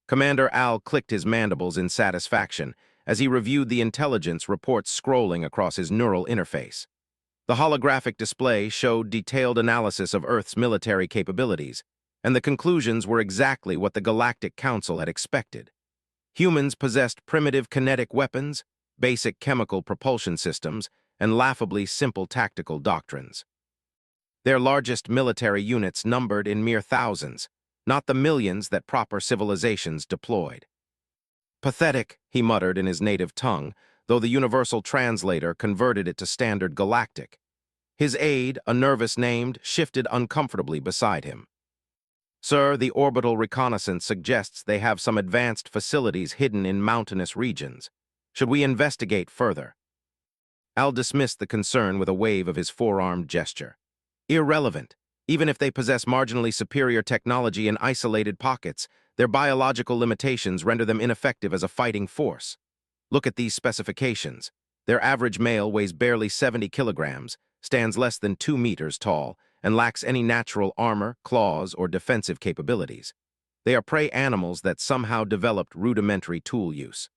Commander Al clicked his mandibles in satisfaction as he reviewed the intelligence reports scrolling across his neural interface. The holographic display showed detailed analysis of Earth's military capabilities, and the conclusions were exactly what the Galactic Council had expected. Humans possessed primitive kinetic weapons, basic chemical propulsion systems, and laughably simple tactical doctrines. Their largest military units numbered in mere thousands, not the millions that proper civilizations deployed. Pathetic, he muttered in his native tongue, though the universal translator converted it to standard galactic. His aide, a nervous named, shifted uncomfortably beside him. Sir, the orbital reconnaissance suggests they have some advanced facilities hidden in mountainous regions. Should we investigate further? Al dismissed the concern with a wave of his forearmed gesture. Irrelevant. Even if they possess marginally superior technology in isolated pockets, their biological limitations render them ineffective as a fighting force. Look at these specifications. Their average male weighs barely 70 kilograms, stands less than 2 meters tall, and lacks any natural armor, claws, or defensive capabilities. They are prey animals that somehow developed rudimentary tool use.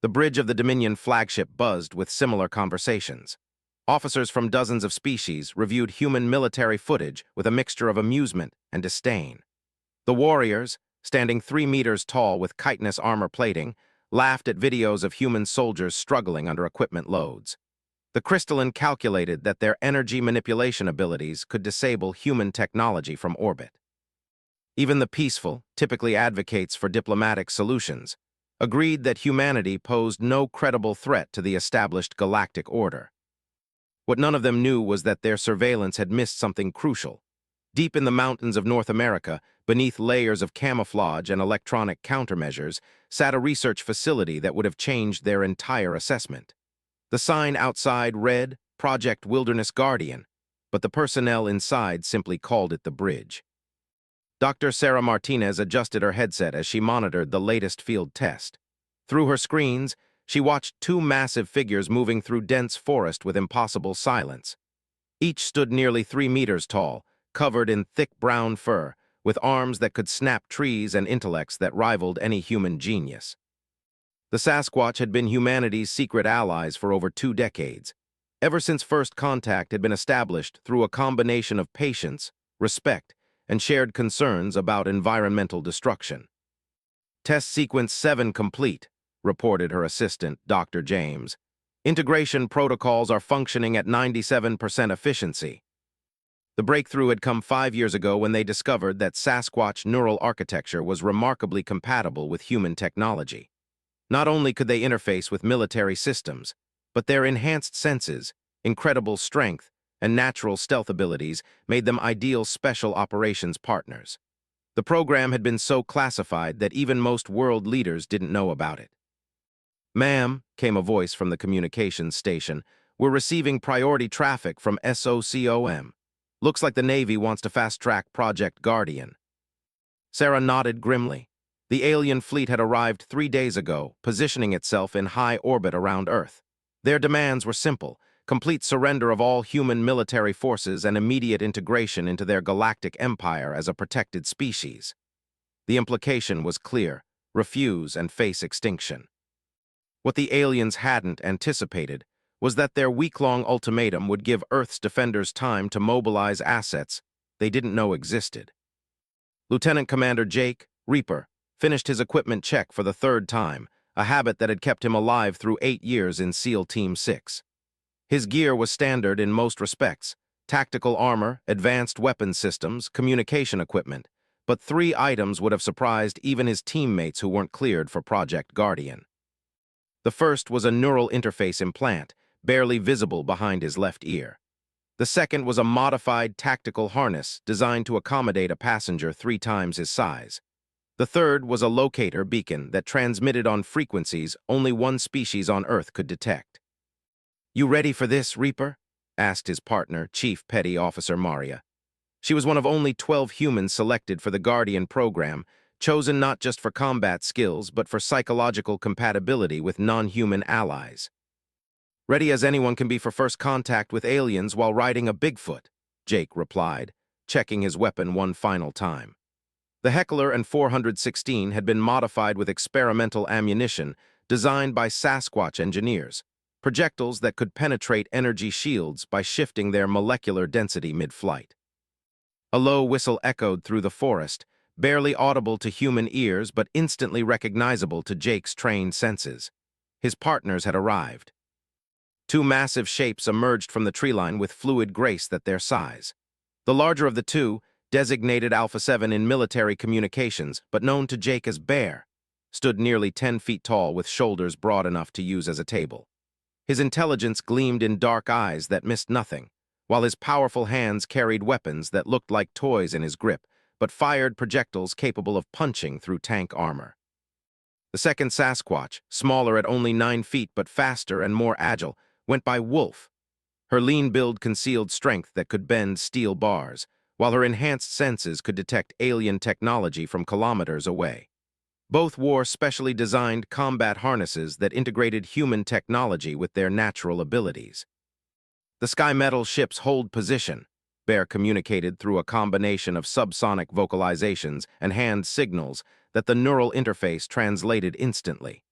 The bridge of the Dominion flagship buzzed with similar conversations. Officers from dozens of species reviewed human military footage with a mixture of amusement and disdain. The warriors, standing 3 meters tall with chitinous armor plating, laughed at videos of human soldiers struggling under equipment loads. The crystalline calculated that their energy manipulation abilities could disable human technology from orbit. Even the peaceful, typically advocates for diplomatic solutions, agreed that humanity posed no credible threat to the established galactic order. What none of them knew was that their surveillance had missed something crucial. Deep in the mountains of North America, beneath layers of camouflage and electronic countermeasures, sat a research facility that would have changed their entire assessment. The sign outside read, Project Wilderness Guardian, but the personnel inside simply called it the bridge. Dr. Sarah Martinez adjusted her headset as she monitored the latest field test. Through her screens, she watched 2 massive figures moving through dense forest with impossible silence. Each stood nearly 3 meters tall, covered in thick brown fur, with arms that could snap trees and intellects that rivaled any human genius. The Sasquatch had been humanity's secret allies for over 2 decades, ever since first contact had been established through a combination of patience, respect, and shared concerns about environmental destruction. Test sequence 7 complete, reported her assistant, Dr. James. Integration protocols are functioning at 97% efficiency. The breakthrough had come 5 years ago when they discovered that Sasquatch neural architecture was remarkably compatible with human technology. Not only could they interface with military systems, but their enhanced senses, incredible strength, and natural stealth abilities made them ideal special operations partners. The program had been so classified that even most world leaders didn't know about it. "Ma'am," came a voice from the communications station, "we're receiving priority traffic from SOCOM. Looks like the Navy wants to fast-track Project Guardian." Sarah nodded grimly. The alien fleet had arrived 3 days ago, positioning itself in high orbit around Earth. Their demands were simple: complete surrender of all human military forces and immediate integration into their galactic empire as a protected species. The implication was clear: refuse and face extinction. What the aliens hadn't anticipated was that their week-long ultimatum would give Earth's defenders time to mobilize assets they didn't know existed. Lieutenant Commander Jake, Reaper, finished his equipment check for the 3rd time, a habit that had kept him alive through 8 years in SEAL Team 6. His gear was standard in most respects: tactical armor, advanced weapons systems, communication equipment, but 3 items would have surprised even his teammates who weren't cleared for Project Guardian. The first was a neural interface implant, barely visible behind his left ear. The second was a modified tactical harness designed to accommodate a passenger 3 times his size. The third was a locator beacon that transmitted on frequencies only one species on Earth could detect. "You ready for this, Reaper?" asked his partner, Chief Petty Officer Maria. She was one of only 12 humans selected for the Guardian program, chosen not just for combat skills, but for psychological compatibility with non-human allies. "Ready as anyone can be for first contact with aliens while riding a Bigfoot," Jake replied, checking his weapon one final time. The Heckler and 416 had been modified with experimental ammunition designed by Sasquatch engineers, projectiles that could penetrate energy shields by shifting their molecular density mid-flight. A low whistle echoed through the forest, barely audible to human ears but instantly recognizable to Jake's trained senses. His partners had arrived. Two massive shapes emerged from the treeline with fluid grace that their size. The larger of the two, designated Alpha 7 in military communications but known to Jake as Bear, stood nearly 10 feet tall with shoulders broad enough to use as a table. His intelligence gleamed in dark eyes that missed nothing, while his powerful hands carried weapons that looked like toys in his grip, but fired projectiles capable of punching through tank armor. The second Sasquatch, smaller at only 9 feet but faster and more agile, went by Wolf. Her lean build concealed strength that could bend steel bars, while her enhanced senses could detect alien technology from kilometers away. Both wore specially designed combat harnesses that integrated human technology with their natural abilities. The Sky Metal ship's hold position, Bear communicated through a combination of subsonic vocalizations and hand signals that the neural interface translated instantly.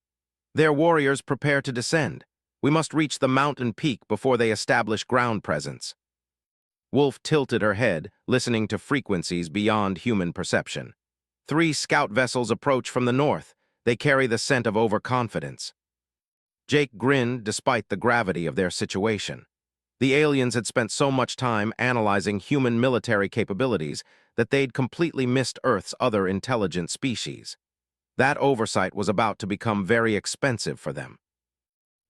Their warriors prepare to descend. We must reach the mountain peak before they establish ground presence. Wolf tilted her head, listening to frequencies beyond human perception. 3 scout vessels approach from the north. They carry the scent of overconfidence. Jake grinned despite the gravity of their situation. The aliens had spent so much time analyzing human military capabilities that they'd completely missed Earth's other intelligent species. That oversight was about to become very expensive for them.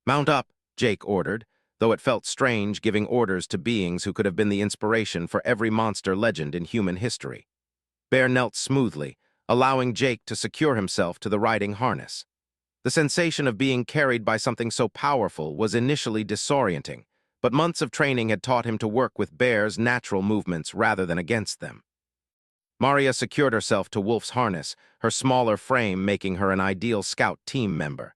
"Mount up," Jake ordered, though it felt strange giving orders to beings who could have been the inspiration for every monster legend in human history. Bear knelt smoothly, allowing Jake to secure himself to the riding harness. The sensation of being carried by something so powerful was initially disorienting, but months of training had taught him to work with Bear's natural movements rather than against them. Maria secured herself to Wolf's harness, her smaller frame making her an ideal scout team member.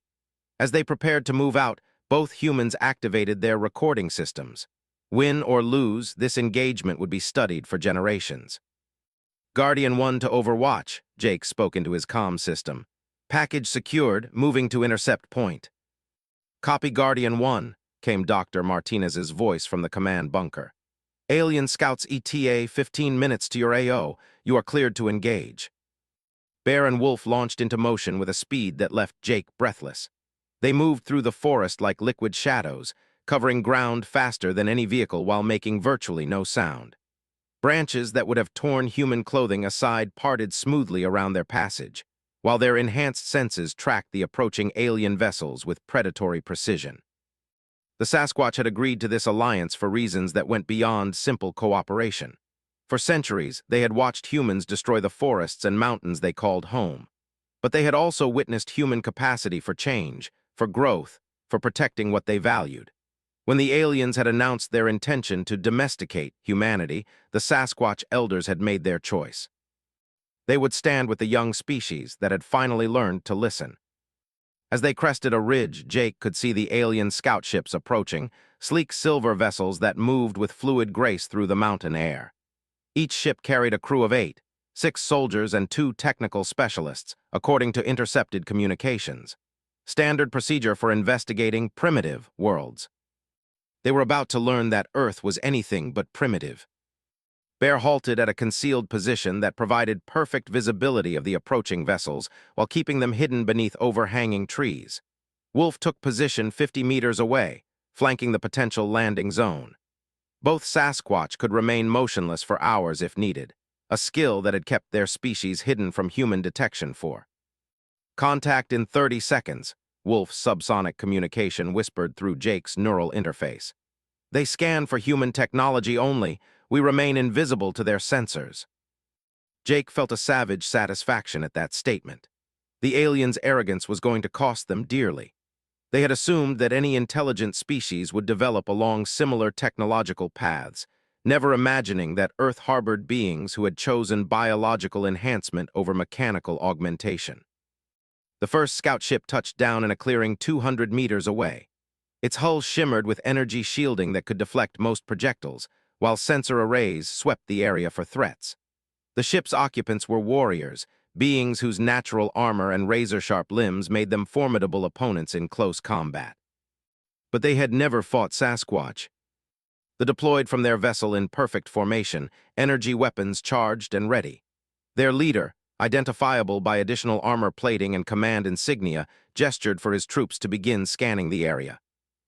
As they prepared to move out, both humans activated their recording systems. Win or lose, this engagement would be studied for generations. "Guardian 1 to Overwatch," Jake spoke into his comm system. "Package secured, moving to intercept point." "Copy Guardian 1, came Dr. Martinez's voice from the command bunker. "Alien Scouts ETA 15 minutes to your AO. You are cleared to engage." Bear and Wolf launched into motion with a speed that left Jake breathless. They moved through the forest like liquid shadows, covering ground faster than any vehicle while making virtually no sound. Branches that would have torn human clothing aside parted smoothly around their passage, while their enhanced senses tracked the approaching alien vessels with predatory precision. The Sasquatch had agreed to this alliance for reasons that went beyond simple cooperation. For centuries, they had watched humans destroy the forests and mountains they called home. But they had also witnessed human capacity for change, for growth, for protecting what they valued. When the aliens had announced their intention to domesticate humanity, the Sasquatch elders had made their choice. They would stand with the young species that had finally learned to listen. As they crested a ridge, Jake could see the alien scout ships approaching, sleek silver vessels that moved with fluid grace through the mountain air. Each ship carried a crew of 8, 6 soldiers and 2 technical specialists, according to intercepted communications. Standard procedure for investigating primitive worlds. They were about to learn that Earth was anything but primitive. Bear halted at a concealed position that provided perfect visibility of the approaching vessels while keeping them hidden beneath overhanging trees. Wolf took position 50 meters away, flanking the potential landing zone. Both Sasquatch could remain motionless for hours if needed, a skill that had kept their species hidden from human detection for. "Contact in 30 seconds, Wolf's subsonic communication whispered through Jake's neural interface. "They scan for human technology only. We remain invisible to their sensors." Jake felt a savage satisfaction at that statement. The aliens' arrogance was going to cost them dearly. They had assumed that any intelligent species would develop along similar technological paths, never imagining that Earth harbored beings who had chosen biological enhancement over mechanical augmentation. The first scout ship touched down in a clearing 200 meters away. Its hull shimmered with energy shielding that could deflect most projectiles, while sensor arrays swept the area for threats. The ship's occupants were warriors, beings whose natural armor and razor-sharp limbs made them formidable opponents in close combat. But they had never fought Sasquatch. They deployed from their vessel in perfect formation, energy weapons charged and ready. Their leader, identifiable by additional armor plating and command insignia, gestured for his troops to begin scanning the area.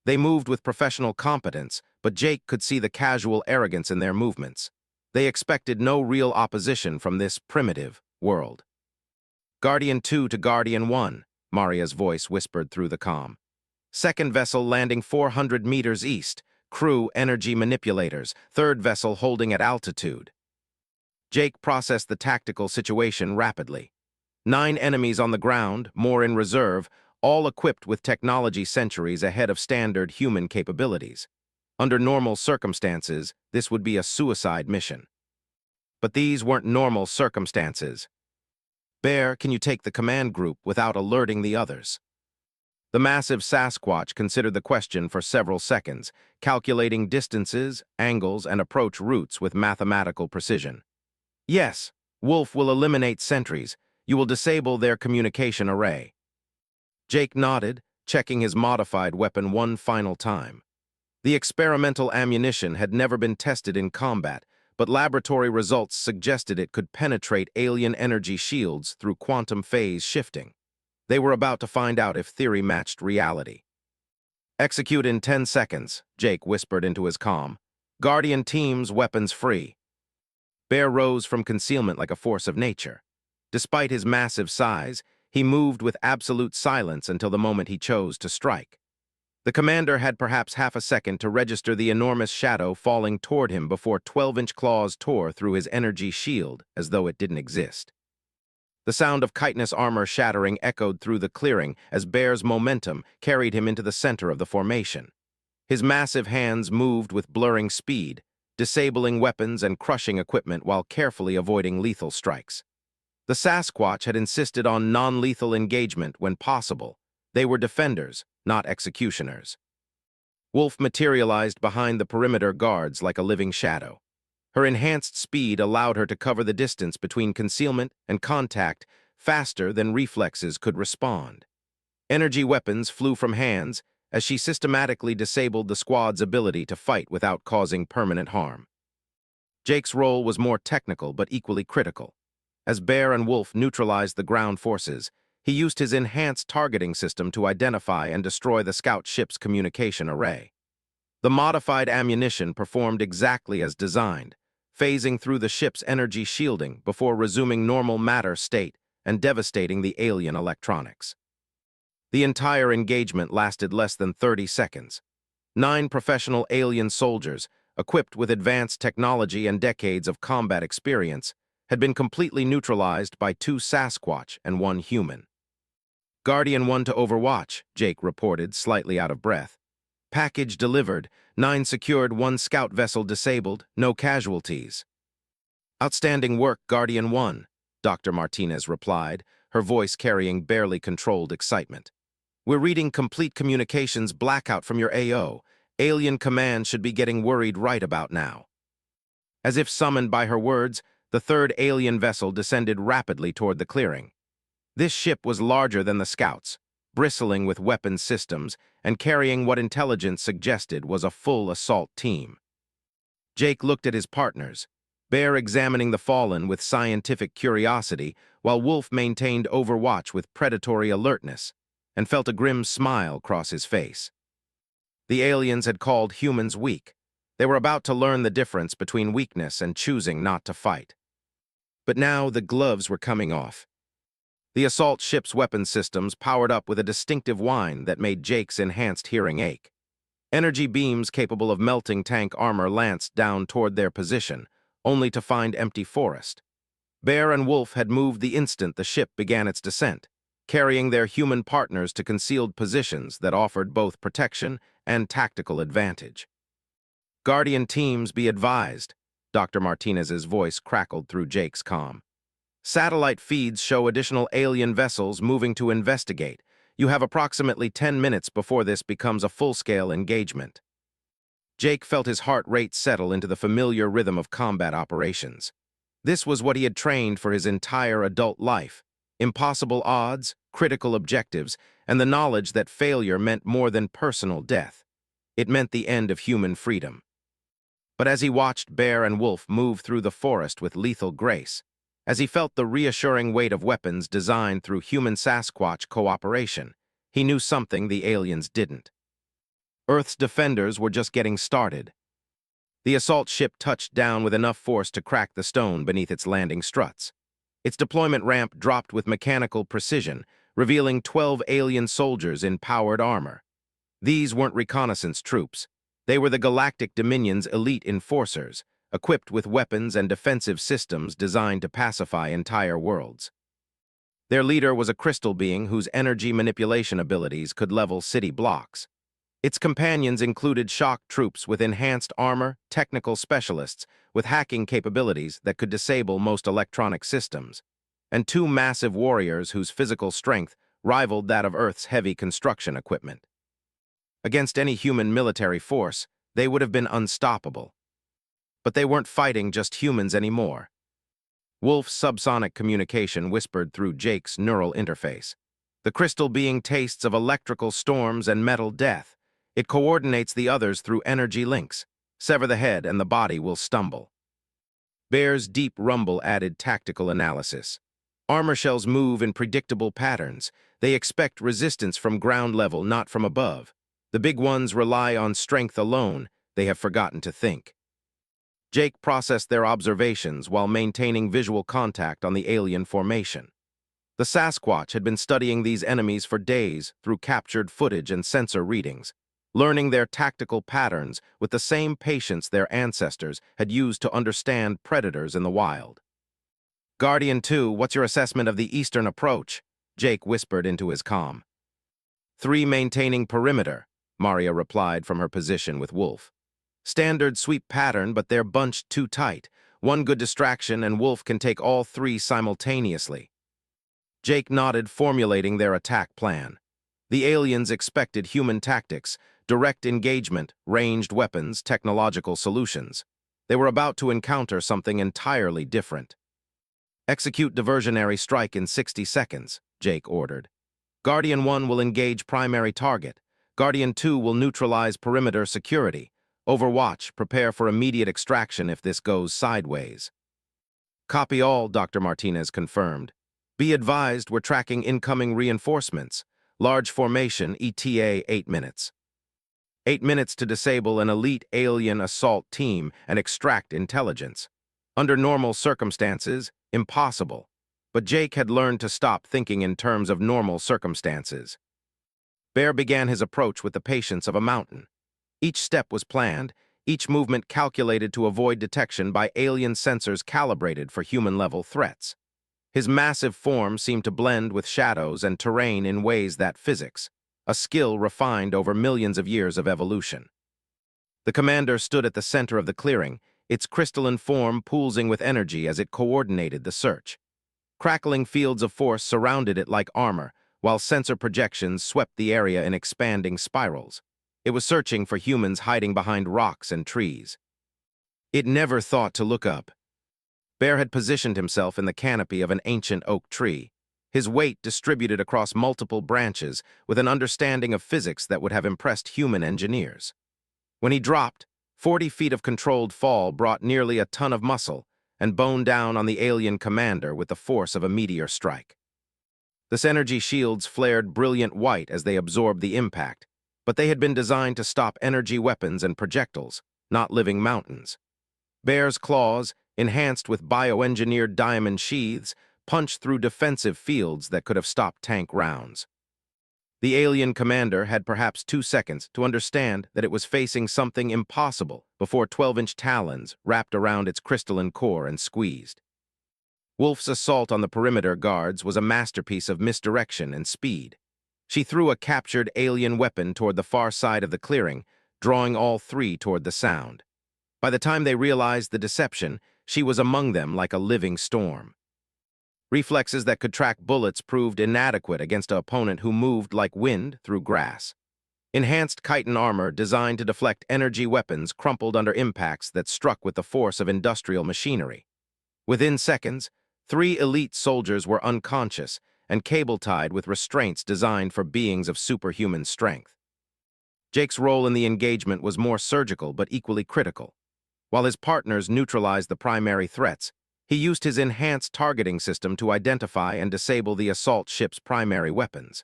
They moved with professional competence, but Jake could see the casual arrogance in their movements. They expected no real opposition from this primitive world. Guardian 2 to Guardian 1, Maria's voice whispered through the comm. Second vessel landing 400 meters east, crew energy manipulators, third vessel holding at altitude. Jake processed the tactical situation rapidly. 9 enemies on the ground, more in reserve, all equipped with technology centuries ahead of standard human capabilities. Under normal circumstances, this would be a suicide mission. But these weren't normal circumstances. Bear, can you take the command group without alerting the others? The massive Sasquatch considered the question for several seconds, calculating distances, angles, and approach routes with mathematical precision. Yes, Wolf will eliminate sentries. You will disable their communication array. Jake nodded, checking his modified weapon one final time. The experimental ammunition had never been tested in combat, but laboratory results suggested it could penetrate alien energy shields through quantum phase shifting. They were about to find out if theory matched reality. Execute in 10 seconds, Jake whispered into his comm. Guardian teams weapons free. Bear rose from concealment like a force of nature. Despite his massive size, he moved with absolute silence until the moment he chose to strike. The commander had perhaps half a second to register the enormous shadow falling toward him before 12-inch claws tore through his energy shield as though it didn't exist. The sound of chitinous armor shattering echoed through the clearing as Bear's momentum carried him into the center of the formation. His massive hands moved with blurring speed, disabling weapons and crushing equipment while carefully avoiding lethal strikes. The Sasquatch had insisted on non-lethal engagement when possible. They were defenders, not executioners. Wolf materialized behind the perimeter guards like a living shadow. Her enhanced speed allowed her to cover the distance between concealment and contact faster than reflexes could respond. Energy weapons flew from hands as she systematically disabled the squad's ability to fight without causing permanent harm. Jake's role was more technical but equally critical. As Bear and Wolf neutralized the ground forces, he used his enhanced targeting system to identify and destroy the scout ship's communication array. The modified ammunition performed exactly as designed, phasing through the ship's energy shielding before resuming normal matter state and devastating the alien electronics. The entire engagement lasted less than 30 seconds. 9 professional alien soldiers, equipped with advanced technology and decades of combat experience, had been completely neutralized by 2 Sasquatch and 1 human. Guardian 1 to Overwatch, Jake reported, slightly out of breath. Package delivered, 9 secured, 1 scout vessel disabled, no casualties. Outstanding work, Guardian 1, Dr. Martinez replied, her voice carrying barely controlled excitement. We're reading complete communications blackout from your AO. Alien Command should be getting worried right about now. As if summoned by her words, the 3rd alien vessel descended rapidly toward the clearing. This ship was larger than the scouts, bristling with weapons systems and carrying what intelligence suggested was a full assault team. Jake looked at his partners, Bear examining the fallen with scientific curiosity, while Wolf maintained overwatch with predatory alertness, and felt a grim smile cross his face. The aliens had called humans weak. They were about to learn the difference between weakness and choosing not to fight. But now the gloves were coming off. The assault ship's weapon systems powered up with a distinctive whine that made Jake's enhanced hearing ache. Energy beams capable of melting tank armor lanced down toward their position, only to find empty forest. Bear and Wolf had moved the instant the ship began its descent, carrying their human partners to concealed positions that offered both protection and tactical advantage. Guardian teams, be advised, Dr. Martinez's voice crackled through Jake's comm. Satellite feeds show additional alien vessels moving to investigate. You have approximately 10 minutes before this becomes a full-scale engagement. Jake felt his heart rate settle into the familiar rhythm of combat operations. This was what he had trained for his entire adult life: impossible odds, critical objectives, and the knowledge that failure meant more than personal death. It meant the end of human freedom. But as he watched Bear and Wolf move through the forest with lethal grace, as he felt the reassuring weight of weapons designed through human-Sasquatch cooperation, he knew something the aliens didn't. Earth's defenders were just getting started. The assault ship touched down with enough force to crack the stone beneath its landing struts. Its deployment ramp dropped with mechanical precision, revealing 12 alien soldiers in powered armor. These weren't reconnaissance troops. They were the Galactic Dominion's elite enforcers, equipped with weapons and defensive systems designed to pacify entire worlds. Their leader was a crystal being whose energy manipulation abilities could level city blocks. Its companions included shock troops with enhanced armor, technical specialists with hacking capabilities that could disable most electronic systems, and two massive warriors whose physical strength rivaled that of Earth's heavy construction equipment. Against any human military force, they would have been unstoppable. But they weren't fighting just humans anymore. Wolf's subsonic communication whispered through Jake's neural interface. The crystal being tastes of electrical storms and metal death. It coordinates the others through energy links. Sever the head and the body will stumble. Bear's deep rumble added tactical analysis. Armor shells move in predictable patterns. They expect resistance from ground level, not from above. The big ones rely on strength alone. They have forgotten to think. Jake processed their observations while maintaining visual contact on the alien formation. The Sasquatch had been studying these enemies for days through captured footage and sensor readings, learning their tactical patterns with the same patience their ancestors had used to understand predators in the wild. "Guardian 2, what's your assessment of the eastern approach?" Jake whispered into his comm. "3 maintaining perimeter," Maria replied from her position with Wolf. "Standard sweep pattern, but they're bunched too tight. One good distraction and Wolf can take all 3 simultaneously." Jake nodded, formulating their attack plan. The aliens expected human tactics, direct engagement, ranged weapons, technological solutions. They were about to encounter something entirely different. "Execute diversionary strike in 60 seconds, Jake ordered. "Guardian 1 will engage primary target. Guardian 2 will neutralize perimeter security. Overwatch, prepare for immediate extraction if this goes sideways." "Copy all," Dr. Martinez confirmed. "Be advised we're tracking incoming reinforcements. Large formation, ETA 8 minutes. 8 minutes to disable an elite alien assault team and extract intelligence. Under normal circumstances, impossible. But Jake had learned to stop thinking in terms of normal circumstances. Bear began his approach with the patience of a mountain. Each step was planned, each movement calculated to avoid detection by alien sensors calibrated for human-level threats. His massive form seemed to blend with shadows and terrain in ways that physics, a skill refined over millions of years of evolution. The commander stood at the center of the clearing, its crystalline form pulsing with energy as it coordinated the search. Crackling fields of force surrounded it like armor, while sensor projections swept the area in expanding spirals. It was searching for humans hiding behind rocks and trees. It never thought to look up. Bear had positioned himself in the canopy of an ancient oak tree, his weight distributed across multiple branches with an understanding of physics that would have impressed human engineers. When he dropped, 40 feet of controlled fall brought nearly a ton of muscle and bone down on the alien commander with the force of a meteor strike. This energy shields flared brilliant white as they absorbed the impact, but they had been designed to stop energy weapons and projectiles, not living mountains. Bear's claws, enhanced with bioengineered diamond sheaths, punched through defensive fields that could have stopped tank rounds. The alien commander had perhaps 2 seconds to understand that it was facing something impossible before 12-inch talons wrapped around its crystalline core and squeezed. Wolf's assault on the perimeter guards was a masterpiece of misdirection and speed. She threw a captured alien weapon toward the far side of the clearing, drawing all 3 toward the sound. By the time they realized the deception, she was among them like a living storm. Reflexes that could track bullets proved inadequate against an opponent who moved like wind through grass. Enhanced chitin armor designed to deflect energy weapons crumpled under impacts that struck with the force of industrial machinery. Within seconds, 3 elite soldiers were unconscious and cable-tied with restraints designed for beings of superhuman strength. Jake's role in the engagement was more surgical but equally critical. While his partners neutralized the primary threats, he used his enhanced targeting system to identify and disable the assault ship's primary weapons.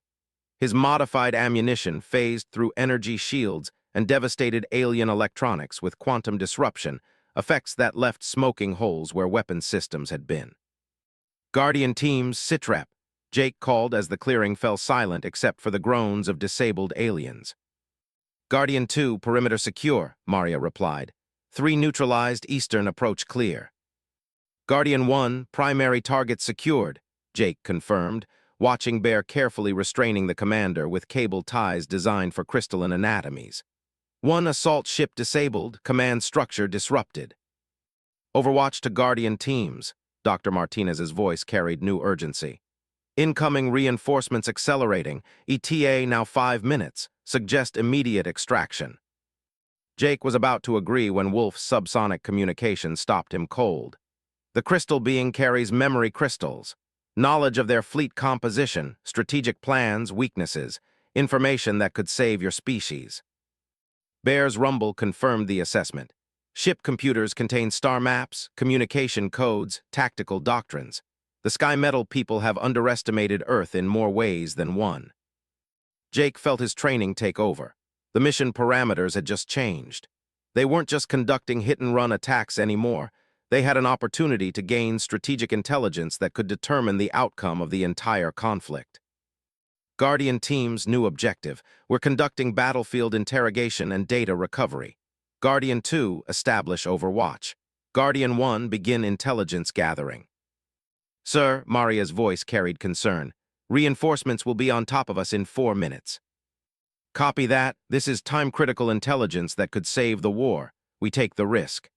His modified ammunition phased through energy shields and devastated alien electronics with quantum disruption, effects that left smoking holes where weapon systems had been. Guardian teams, sitrep, Jake called as the clearing fell silent except for the groans of disabled aliens. Guardian 2, perimeter secure, Maria replied. 3 neutralized, eastern approach clear. Guardian 1, primary target secured, Jake confirmed, watching Bear carefully restraining the commander with cable ties designed for crystalline anatomies. 1 assault ship disabled, command structure disrupted. Overwatch to Guardian teams, Dr. Martinez's voice carried new urgency. Incoming reinforcements accelerating, ETA now 5 minutes, suggest immediate extraction. Jake was about to agree when Wolf's subsonic communication stopped him cold. The crystal being carries memory crystals, knowledge of their fleet composition, strategic plans, weaknesses, information that could save your species. Bear's rumble confirmed the assessment. Ship computers contain star maps, communication codes, tactical doctrines. The Sky Metal people have underestimated Earth in more ways than one. Jake felt his training take over. The mission parameters had just changed. They weren't just conducting hit-and-run attacks anymore. They had an opportunity to gain strategic intelligence that could determine the outcome of the entire conflict. Guardian team's new objective were conducting battlefield interrogation and data recovery. Guardian 2, establish Overwatch. Guardian 1, begin intelligence gathering. Sir, Maria's voice carried concern. Reinforcements will be on top of us in 4 minutes. Copy that. This is time-critical intelligence that could save the war. We take the risk.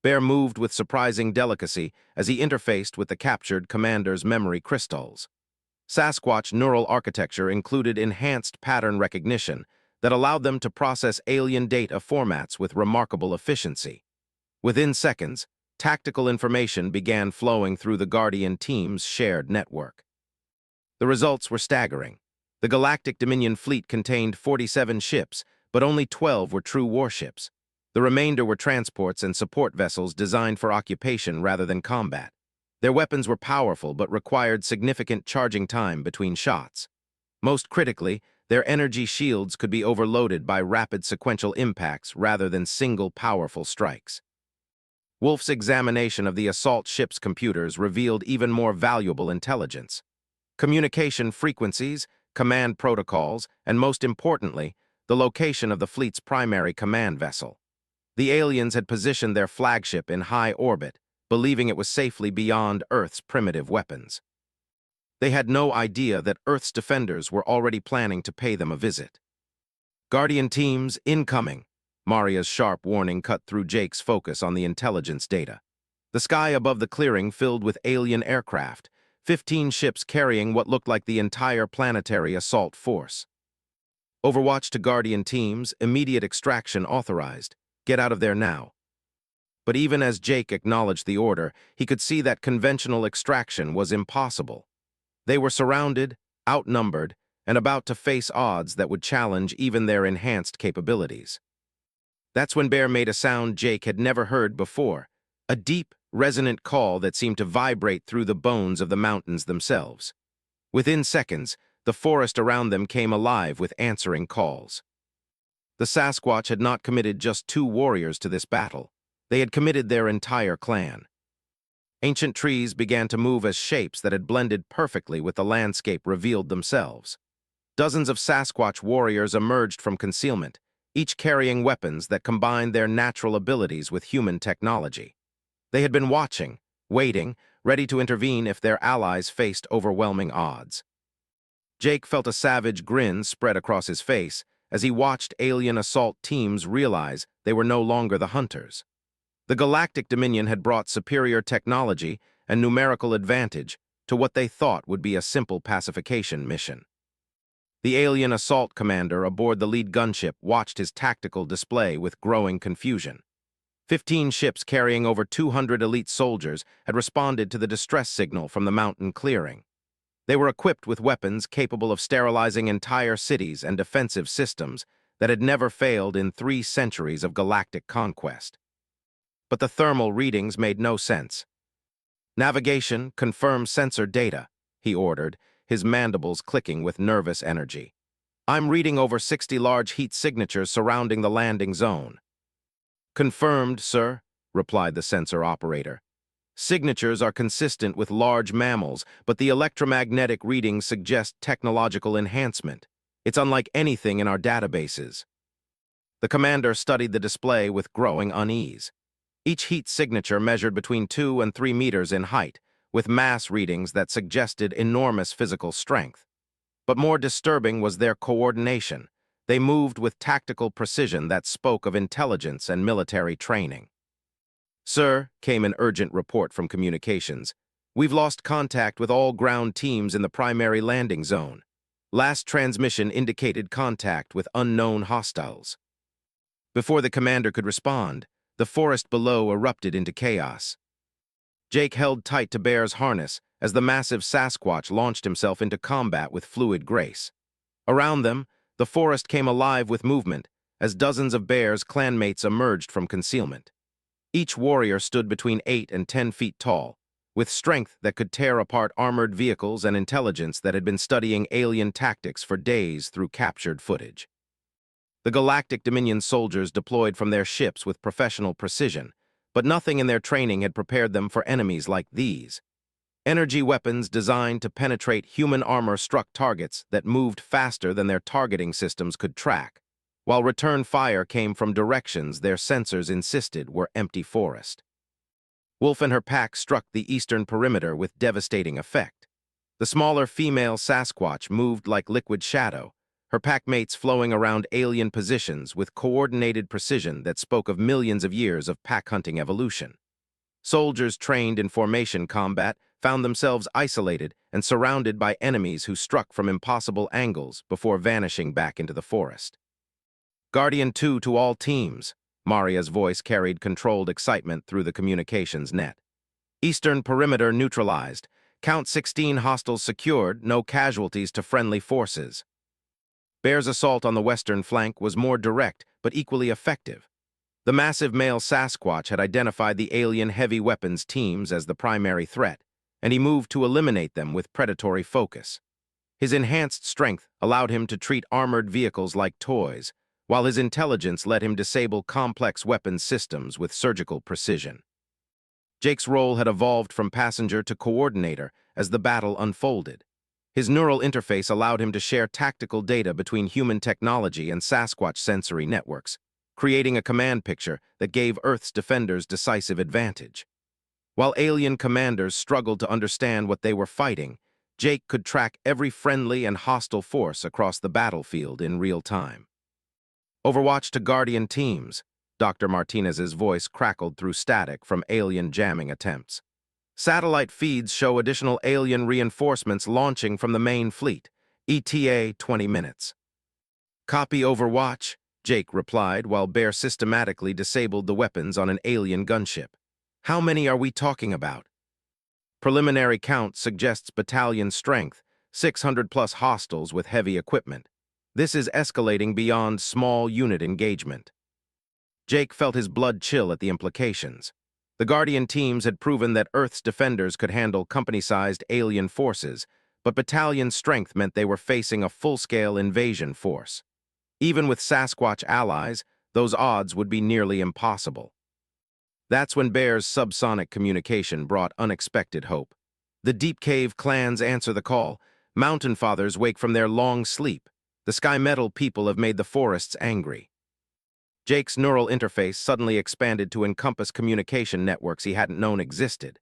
Bear moved with surprising delicacy as he interfaced with the captured commander's memory crystals. Sasquatch neural architecture included enhanced pattern recognition that allowed them to process alien data formats with remarkable efficiency. Within seconds, tactical information began flowing through the Guardian team's shared network. The results were staggering. The Galactic Dominion fleet contained 47 ships, but only 12 were true warships. The remainder were transports and support vessels designed for occupation rather than combat. Their weapons were powerful but required significant charging time between shots. Most critically, their energy shields could be overloaded by rapid sequential impacts rather than single powerful strikes. Wolf's examination of the assault ship's computers revealed even more valuable intelligence. Communication frequencies, command protocols, and most importantly, the location of the fleet's primary command vessel. The aliens had positioned their flagship in high orbit, believing it was safely beyond Earth's primitive weapons. They had no idea that Earth's defenders were already planning to pay them a visit. Guardian teams, incoming. Maria's sharp warning cut through Jake's focus on the intelligence data. The sky above the clearing filled with alien aircraft, 15 ships carrying what looked like the entire planetary assault force. Overwatch to Guardian teams, immediate extraction authorized. Get out of there now. But even as Jake acknowledged the order, he could see that conventional extraction was impossible. They were surrounded, outnumbered, and about to face odds that would challenge even their enhanced capabilities. That's when Bear made a sound Jake had never heard before, a deep, resonant call that seemed to vibrate through the bones of the mountains themselves. Within seconds, the forest around them came alive with answering calls. The Sasquatch had not committed just 2 warriors to this battle. They had committed their entire clan. Ancient trees began to move as shapes that had blended perfectly with the landscape revealed themselves. Dozens of Sasquatch warriors emerged from concealment, each carrying weapons that combined their natural abilities with human technology. They had been watching, waiting, ready to intervene if their allies faced overwhelming odds. Jake felt a savage grin spread across his face as he watched alien assault teams realize they were no longer the hunters. The Galactic Dominion had brought superior technology and numerical advantage to what they thought would be a simple pacification mission. The alien assault commander aboard the lead gunship watched his tactical display with growing confusion. 15 ships carrying over 200 elite soldiers had responded to the distress signal from the mountain clearing. They were equipped with weapons capable of sterilizing entire cities and defensive systems that had never failed in 3 centuries of galactic conquest. But the thermal readings made no sense. "Navigation, confirm sensor data," he ordered, his mandibles clicking with nervous energy. "I'm reading over 60 large heat signatures surrounding the landing zone." "Confirmed, sir," replied the sensor operator. "Signatures are consistent with large mammals, but the electromagnetic readings suggest technological enhancement. It's unlike anything in our databases." The commander studied the display with growing unease. Each heat signature measured between 2 and 3 meters in height, with mass readings that suggested enormous physical strength. But more disturbing was their coordination. They moved with tactical precision that spoke of intelligence and military training. "Sir," came an urgent report from communications, "we've lost contact with all ground teams in the primary landing zone. Last transmission indicated contact with unknown hostiles." Before the commander could respond, the forest below erupted into chaos. Jake held tight to Bear's harness as the massive Sasquatch launched himself into combat with fluid grace. Around them, the forest came alive with movement as dozens of Bear's clanmates emerged from concealment. Each warrior stood between 8 and 10 feet tall, with strength that could tear apart armored vehicles and intelligence that had been studying alien tactics for days through captured footage. The Galactic Dominion soldiers deployed from their ships with professional precision, but nothing in their training had prepared them for enemies like these. Energy weapons designed to penetrate human armor struck targets that moved faster than their targeting systems could track, while return fire came from directions their sensors insisted were empty forest. Wolf and her pack struck the eastern perimeter with devastating effect. The smaller female Sasquatch moved like liquid shadow, her packmates flowing around alien positions with coordinated precision that spoke of millions of years of pack-hunting evolution. Soldiers trained in formation combat found themselves isolated and surrounded by enemies who struck from impossible angles before vanishing back into the forest. "Guardian 2 to all teams," Maria's voice carried controlled excitement through the communications net. "Eastern perimeter neutralized. Count 16 hostiles secured, no casualties to friendly forces." Bear's assault on the western flank was more direct, but equally effective. The massive male Sasquatch had identified the alien heavy weapons teams as the primary threat, and he moved to eliminate them with predatory focus. His enhanced strength allowed him to treat armored vehicles like toys, while his intelligence let him disable complex weapons systems with surgical precision. Jake's role had evolved from passenger to coordinator as the battle unfolded. His neural interface allowed him to share tactical data between human technology and Sasquatch sensory networks, creating a command picture that gave Earth's defenders decisive advantage. While alien commanders struggled to understand what they were fighting, Jake could track every friendly and hostile force across the battlefield in real time. "Overwatch to Guardian teams," Dr. Martinez's voice crackled through static from alien jamming attempts. "Satellite feeds show additional alien reinforcements launching from the main fleet. ETA 20 minutes. "Copy Overwatch," Jake replied while Bear systematically disabled the weapons on an alien gunship. "How many are we talking about?" "Preliminary count suggests battalion strength, 600+ hostiles with heavy equipment. This is escalating beyond small unit engagement." Jake felt his blood chill at the implications. The Guardian teams had proven that Earth's defenders could handle company-sized alien forces, but battalion strength meant they were facing a full-scale invasion force. Even with Sasquatch allies, those odds would be nearly impossible. That's when Bear's subsonic communication brought unexpected hope. The Deep Cave clans answer the call. Mountain Fathers wake from their long sleep. The Sky Metal people have made the forests angry. Jake's neural interface suddenly expanded to encompass communication networks he hadn't known existed.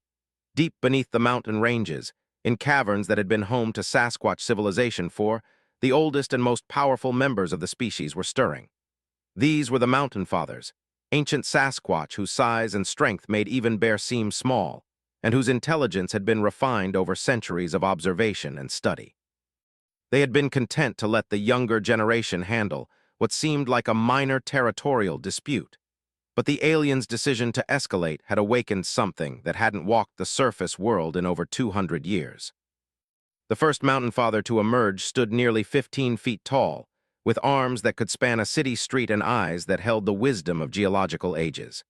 Deep beneath the mountain ranges, in caverns that had been home to Sasquatch civilization the oldest and most powerful members of the species were stirring. These were the Mountain Fathers, ancient Sasquatch whose size and strength made even Bear seem small, and whose intelligence had been refined over centuries of observation and study. They had been content to let the younger generation handle what seemed like a minor territorial dispute. But the aliens' decision to escalate had awakened something that hadn't walked the surface world in over 200 years. The first mountain father to emerge stood nearly 15 feet tall, with arms that could span a city street and eyes that held the wisdom of geological ages.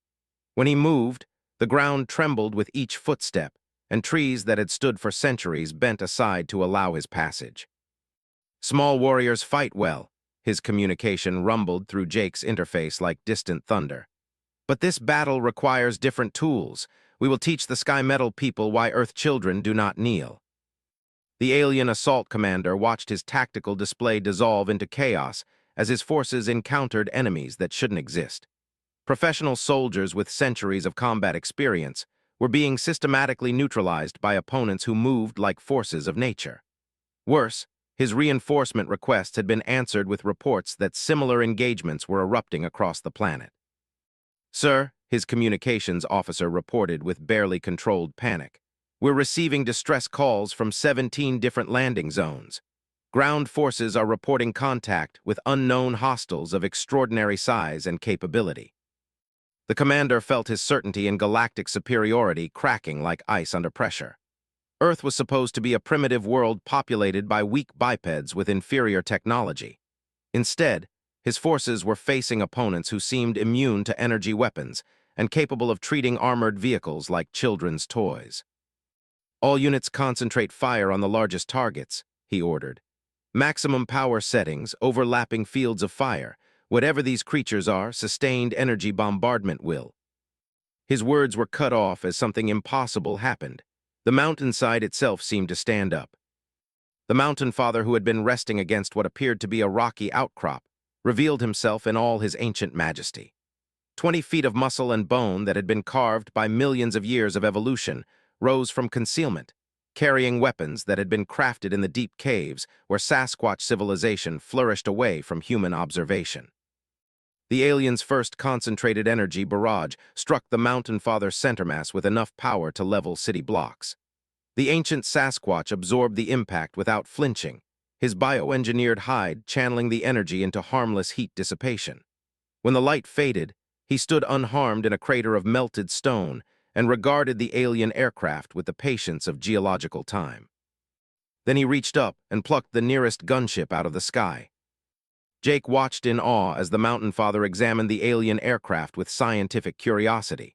When he moved, the ground trembled with each footstep, and trees that had stood for centuries bent aside to allow his passage. "Small warriors fight well," his communication rumbled through Jake's interface like distant thunder. "But this battle requires different tools. We will teach the Sky Metal people why Earth children do not kneel." The alien assault commander watched his tactical display dissolve into chaos as his forces encountered enemies that shouldn't exist. Professional soldiers with centuries of combat experience were being systematically neutralized by opponents who moved like forces of nature. Worse, his reinforcement requests had been answered with reports that similar engagements were erupting across the planet. "Sir," his communications officer reported with barely controlled panic, "we're receiving distress calls from 17 different landing zones. Ground forces are reporting contact with unknown hostiles of extraordinary size and capability." The commander felt his certainty in galactic superiority cracking like ice under pressure. Earth was supposed to be a primitive world populated by weak bipeds with inferior technology. Instead, his forces were facing opponents who seemed immune to energy weapons and capable of treating armored vehicles like children's toys. "All units concentrate fire on the largest targets," he ordered. "Maximum power settings, overlapping fields of fire. Whatever these creatures are, sustained energy bombardment will." His words were cut off as something impossible happened. The mountainside itself seemed to stand up. The mountain father, who had been resting against what appeared to be a rocky outcrop, revealed himself in all his ancient majesty. 20 feet of muscle and bone that had been carved by millions of years of evolution rose from concealment, carrying weapons that had been crafted in the deep caves where Sasquatch civilization flourished away from human observation. The alien's first concentrated energy barrage struck the mountain father's center mass with enough power to level city blocks. The ancient Sasquatch absorbed the impact without flinching, his bioengineered hide channeling the energy into harmless heat dissipation. When the light faded, he stood unharmed in a crater of melted stone and regarded the alien aircraft with the patience of geological time. Then he reached up and plucked the nearest gunship out of the sky. Jake watched in awe as the mountain father examined the alien aircraft with scientific curiosity.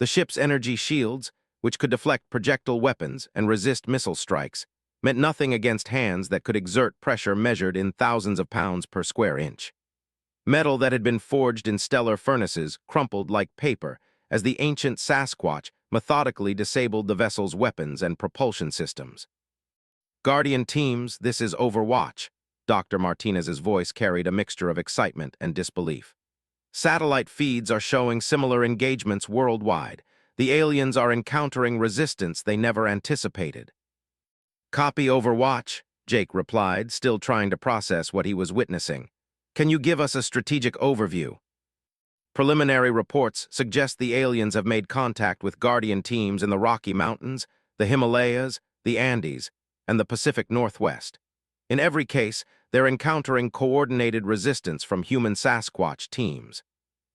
The ship's energy shields, which could deflect projectile weapons and resist missile strikes, meant nothing against hands that could exert pressure measured in thousands of pounds per square inch. Metal that had been forged in stellar furnaces crumpled like paper as the ancient Sasquatch methodically disabled the vessel's weapons and propulsion systems. "Guardian teams, this is Overwatch." Dr. Martinez's voice carried a mixture of excitement and disbelief. "Satellite feeds are showing similar engagements worldwide. The aliens are encountering resistance they never anticipated." "Copy, Overwatch," Jake replied, still trying to process what he was witnessing. "Can you give us a strategic overview?" "Preliminary reports suggest the aliens have made contact with Guardian teams in the Rocky Mountains, the Himalayas, the Andes, and the Pacific Northwest. In every case, they're encountering coordinated resistance from human Sasquatch teams.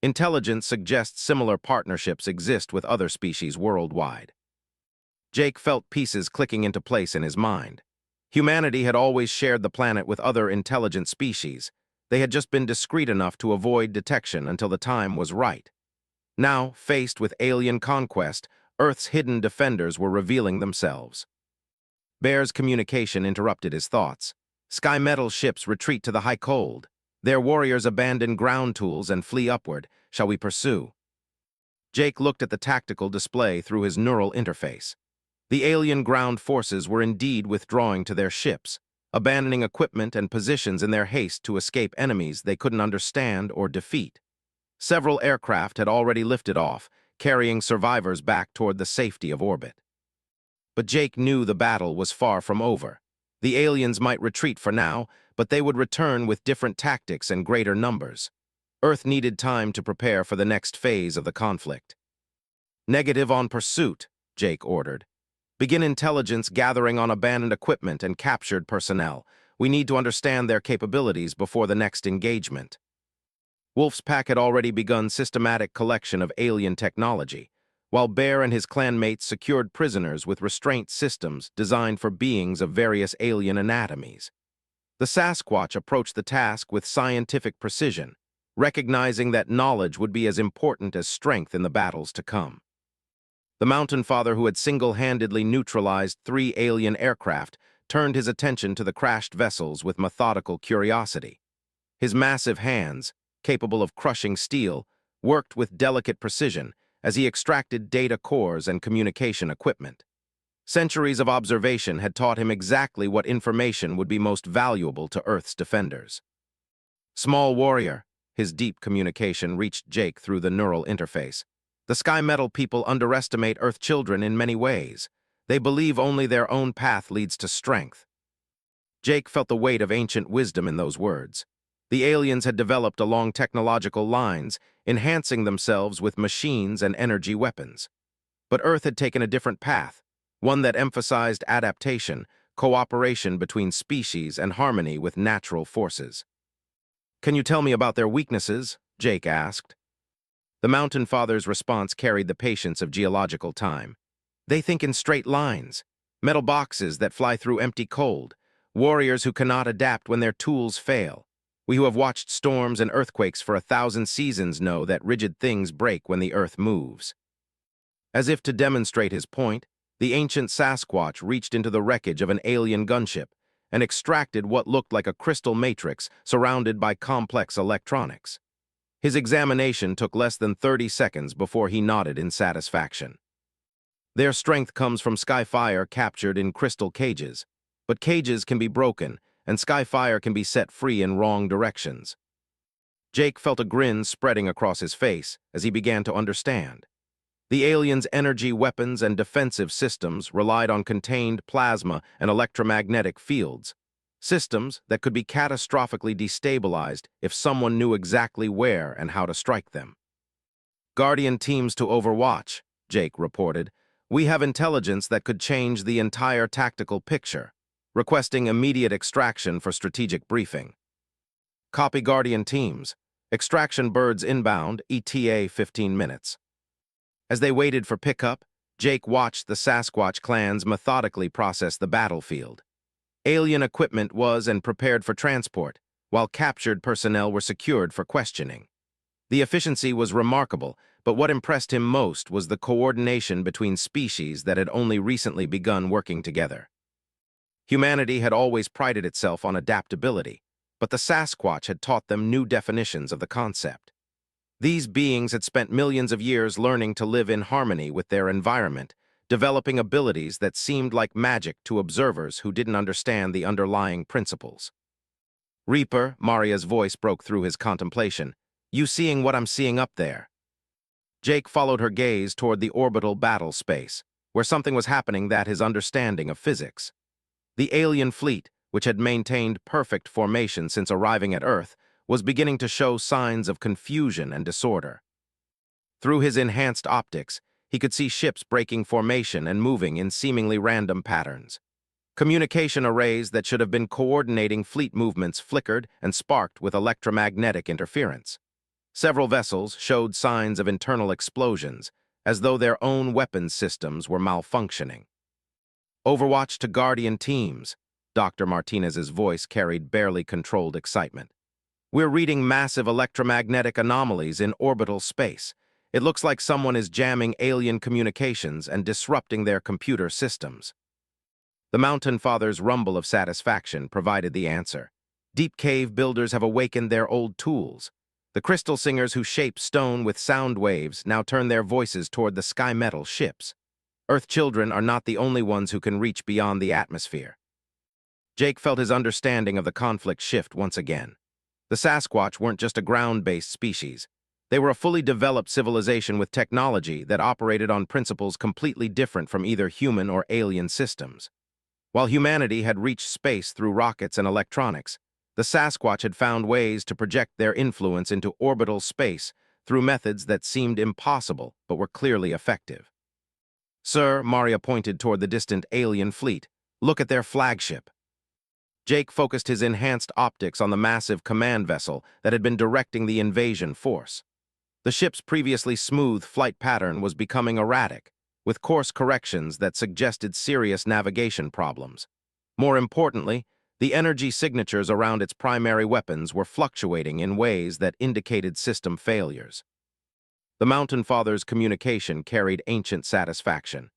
Intelligence suggests similar partnerships exist with other species worldwide." Jake felt pieces clicking into place in his mind. Humanity had always shared the planet with other intelligent species. They had just been discreet enough to avoid detection until the time was right. Now, faced with alien conquest, Earth's hidden defenders were revealing themselves. Bear's communication interrupted his thoughts. "Sky Metal ships retreat to the high cold. Their warriors abandon ground tools and flee upward. Shall we pursue?" Jake looked at the tactical display through his neural interface. The alien ground forces were indeed withdrawing to their ships, abandoning equipment and positions in their haste to escape enemies they couldn't understand or defeat. Several aircraft had already lifted off, carrying survivors back toward the safety of orbit. But Jake knew the battle was far from over. The aliens might retreat for now, but they would return with different tactics and greater numbers. Earth needed time to prepare for the next phase of the conflict. "Negative on pursuit," Jake ordered. "Begin intelligence gathering on abandoned equipment and captured personnel. We need to understand their capabilities before the next engagement." Wolf's pack had already begun systematic collection of alien technology, while Bear and his clanmates secured prisoners with restraint systems designed for beings of various alien anatomies. The Sasquatch approached the task with scientific precision, recognizing that knowledge would be as important as strength in the battles to come. The Mountain Father, who had single-handedly neutralized 3 alien aircraft, turned his attention to the crashed vessels with methodical curiosity. His massive hands, capable of crushing steel, worked with delicate precision as he extracted data cores and communication equipment. Centuries of observation had taught him exactly what information would be most valuable to Earth's defenders. Small warrior, his deep communication reached Jake through the neural interface. The Sky Metal people underestimate Earth children in many ways. They believe only their own path leads to strength. Jake felt the weight of ancient wisdom in those words. The aliens had developed along technological lines, enhancing themselves with machines and energy weapons. But Earth had taken a different path, one that emphasized adaptation, cooperation between species, and harmony with natural forces. "Can you tell me about their weaknesses?" Jake asked. The Mountain Father's response carried the patience of geological time. "They think in straight lines, metal boxes that fly through empty cold, warriors who cannot adapt when their tools fail. We who have watched storms and earthquakes for 1,000 seasons know that rigid things break when the Earth moves." As if to demonstrate his point, the ancient Sasquatch reached into the wreckage of an alien gunship and extracted what looked like a crystal matrix surrounded by complex electronics. His examination took less than 30 seconds before he nodded in satisfaction. "Their strength comes from Skyfire captured in crystal cages, but cages can be broken, and Skyfire can be set free in wrong directions." Jake felt a grin spreading across his face as he began to understand. The aliens' energy, weapons, and defensive systems relied on contained plasma and electromagnetic fields, systems that could be catastrophically destabilized if someone knew exactly where and how to strike them. "Guardian teams to Overwatch," Jake reported. "We have intelligence that could change the entire tactical picture, requesting immediate extraction for strategic briefing." "Copy, Guardian teams. Extraction birds inbound, ETA 15 minutes. As they waited for pickup, Jake watched the Sasquatch clans methodically process the battlefield. Alien equipment was and prepared for transport, while captured personnel were secured for questioning. The efficiency was remarkable, but what impressed him most was the coordination between species that had only recently begun working together. Humanity had always prided itself on adaptability, but the Sasquatch had taught them new definitions of the concept. These beings had spent millions of years learning to live in harmony with their environment, developing abilities that seemed like magic to observers who didn't understand the underlying principles. "Reaper," Maria's voice broke through his contemplation. "You seeing what I'm seeing up there?" Jake followed her gaze toward the orbital battle space, where something was happening that his understanding of physics. The alien fleet, which had maintained perfect formation since arriving at Earth, was beginning to show signs of confusion and disorder. Through his enhanced optics, he could see ships breaking formation and moving in seemingly random patterns. Communication arrays that should have been coordinating fleet movements flickered and sparked with electromagnetic interference. Several vessels showed signs of internal explosions, as though their own weapons systems were malfunctioning. "Overwatch to Guardian teams," Dr. Martinez's voice carried barely controlled excitement. "We're reading massive electromagnetic anomalies in orbital space. It looks like someone is jamming alien communications and disrupting their computer systems." The Mountain Father's rumble of satisfaction provided the answer. Deep cave builders have awakened their old tools. The crystal singers who shape stone with sound waves now turn their voices toward the sky metal ships. Earth children are not the only ones who can reach beyond the atmosphere. Jake felt his understanding of the conflict shift once again. The Sasquatch weren't just a ground-based species. They were a fully developed civilization with technology that operated on principles completely different from either human or alien systems. While humanity had reached space through rockets and electronics, the Sasquatch had found ways to project their influence into orbital space through methods that seemed impossible but were clearly effective. "Sir," Maria pointed toward the distant alien fleet, "look at their flagship." Jake focused his enhanced optics on the massive command vessel that had been directing the invasion force. The ship's previously smooth flight pattern was becoming erratic, with course corrections that suggested serious navigation problems. More importantly, the energy signatures around its primary weapons were fluctuating in ways that indicated system failures. The Mountain Father's communication carried ancient satisfaction.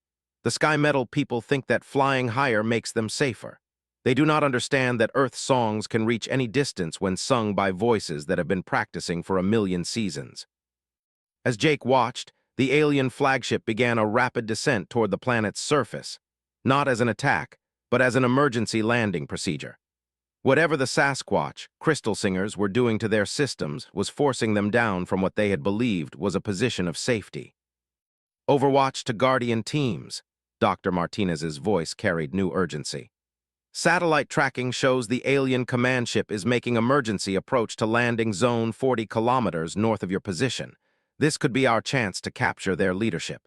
The Sky Metal people think that flying higher makes them safer. They do not understand that Earth's songs can reach any distance when sung by voices that have been practicing for 1,000,000 seasons. As Jake watched, the alien flagship began a rapid descent toward the planet's surface, not as an attack, but as an emergency landing procedure. Whatever the Sasquatch, Crystal Singers, were doing to their systems was forcing them down from what they had believed was a position of safety. Overwatch to Guardian teams, Dr. Martinez's voice carried new urgency. Satellite tracking shows the alien command ship is making emergency approach to landing zone 40 kilometers north of your position. This could be our chance to capture their leadership.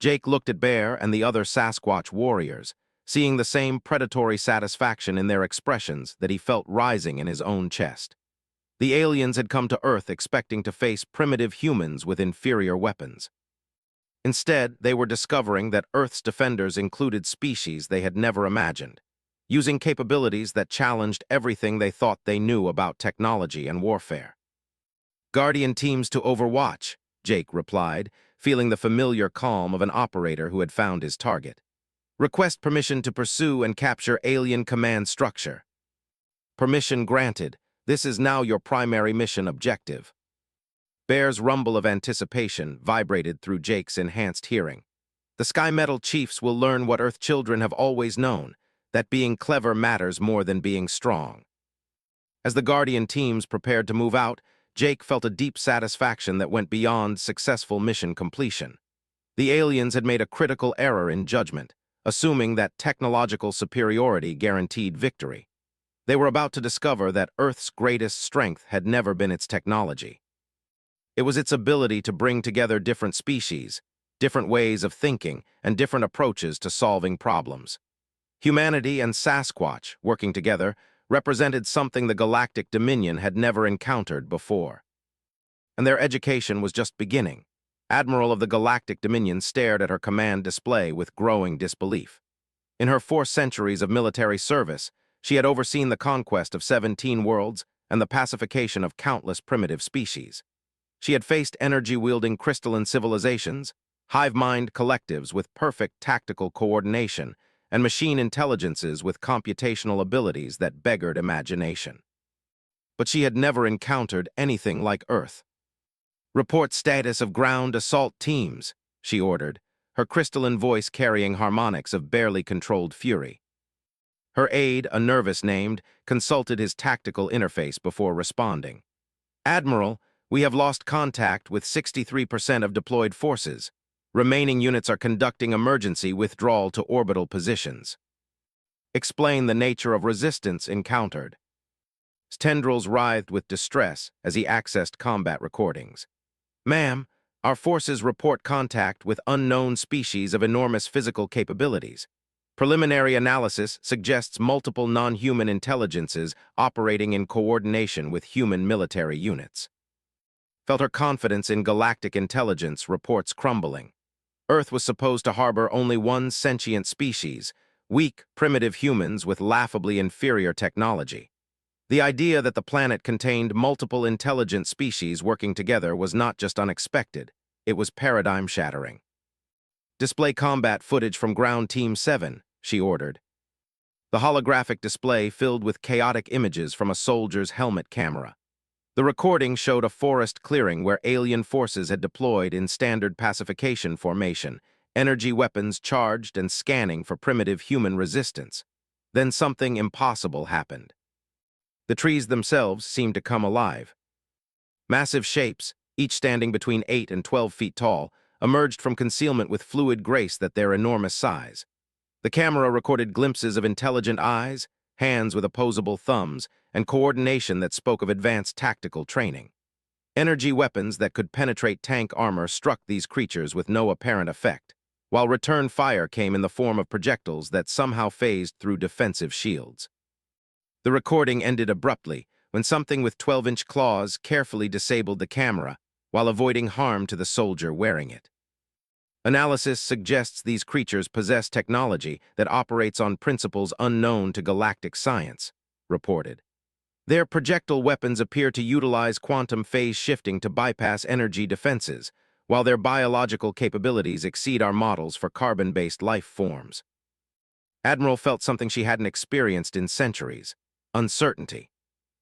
Jake looked at Bear and the other Sasquatch warriors, seeing the same predatory satisfaction in their expressions that he felt rising in his own chest. The aliens had come to Earth expecting to face primitive humans with inferior weapons. Instead, they were discovering that Earth's defenders included species they had never imagined, using capabilities that challenged everything they thought they knew about technology and warfare. Guardian teams to Overwatch, Jake replied, feeling the familiar calm of an operator who had found his target. Request permission to pursue and capture alien command structure. Permission granted. This is now your primary mission objective. Bear's rumble of anticipation vibrated through Jake's enhanced hearing. The Sky Metal chiefs will learn what Earth children have always known, that being clever matters more than being strong. As the Guardian teams prepared to move out, Jake felt a deep satisfaction that went beyond successful mission completion. The aliens had made a critical error in judgment, assuming that technological superiority guaranteed victory. They were about to discover that Earth's greatest strength had never been its technology. It was its ability to bring together different species, different ways of thinking, and different approaches to solving problems. Humanity and Sasquatch, working together, represented something the Galactic Dominion had never encountered before. And their education was just beginning. Admiral of the Galactic Dominion stared at her command display with growing disbelief. In her 4 centuries of military service, she had overseen the conquest of 17 worlds and the pacification of countless primitive species. She had faced energy-wielding crystalline civilizations, hive-mind collectives with perfect tactical coordination, and machine intelligences with computational abilities that beggared imagination. But she had never encountered anything like Earth. "Report status of ground assault teams," she ordered, her crystalline voice carrying harmonics of barely controlled fury. Her aide, a nervous named, consulted his tactical interface before responding. "Admiral, we have lost contact with 63% of deployed forces. Remaining units are conducting emergency withdrawal to orbital positions." Explain the nature of resistance encountered. His tendrils writhed with distress as he accessed combat recordings. "Ma'am, our forces report contact with unknown species of enormous physical capabilities. Preliminary analysis suggests multiple non-human intelligences operating in coordination with human military units." Felt her confidence in galactic intelligence reports crumbling. Earth was supposed to harbor only one sentient species, weak, primitive humans with laughably inferior technology. The idea that the planet contained multiple intelligent species working together was not just unexpected, it was paradigm-shattering. "Display combat footage from Ground Team 7, she ordered. The holographic display filled with chaotic images from a soldier's helmet camera. The recording showed a forest clearing where alien forces had deployed in standard pacification formation, energy weapons charged and scanning for primitive human resistance. Then something impossible happened. The trees themselves seemed to come alive. Massive shapes, each standing between 8 and 12 feet tall, emerged from concealment with fluid grace that their enormous size. The camera recorded glimpses of intelligent eyes, hands with opposable thumbs, and coordination that spoke of advanced tactical training. Energy weapons that could penetrate tank armor struck these creatures with no apparent effect, while return fire came in the form of projectiles that somehow phased through defensive shields. The recording ended abruptly when something with 12-inch claws carefully disabled the camera while avoiding harm to the soldier wearing it. Analysis suggests these creatures possess technology that operates on principles unknown to galactic science, reported. Their projectile weapons appear to utilize quantum phase shifting to bypass energy defenses, while their biological capabilities exceed our models for carbon-based life forms. Admiral felt something she hadn't experienced in centuries: uncertainty.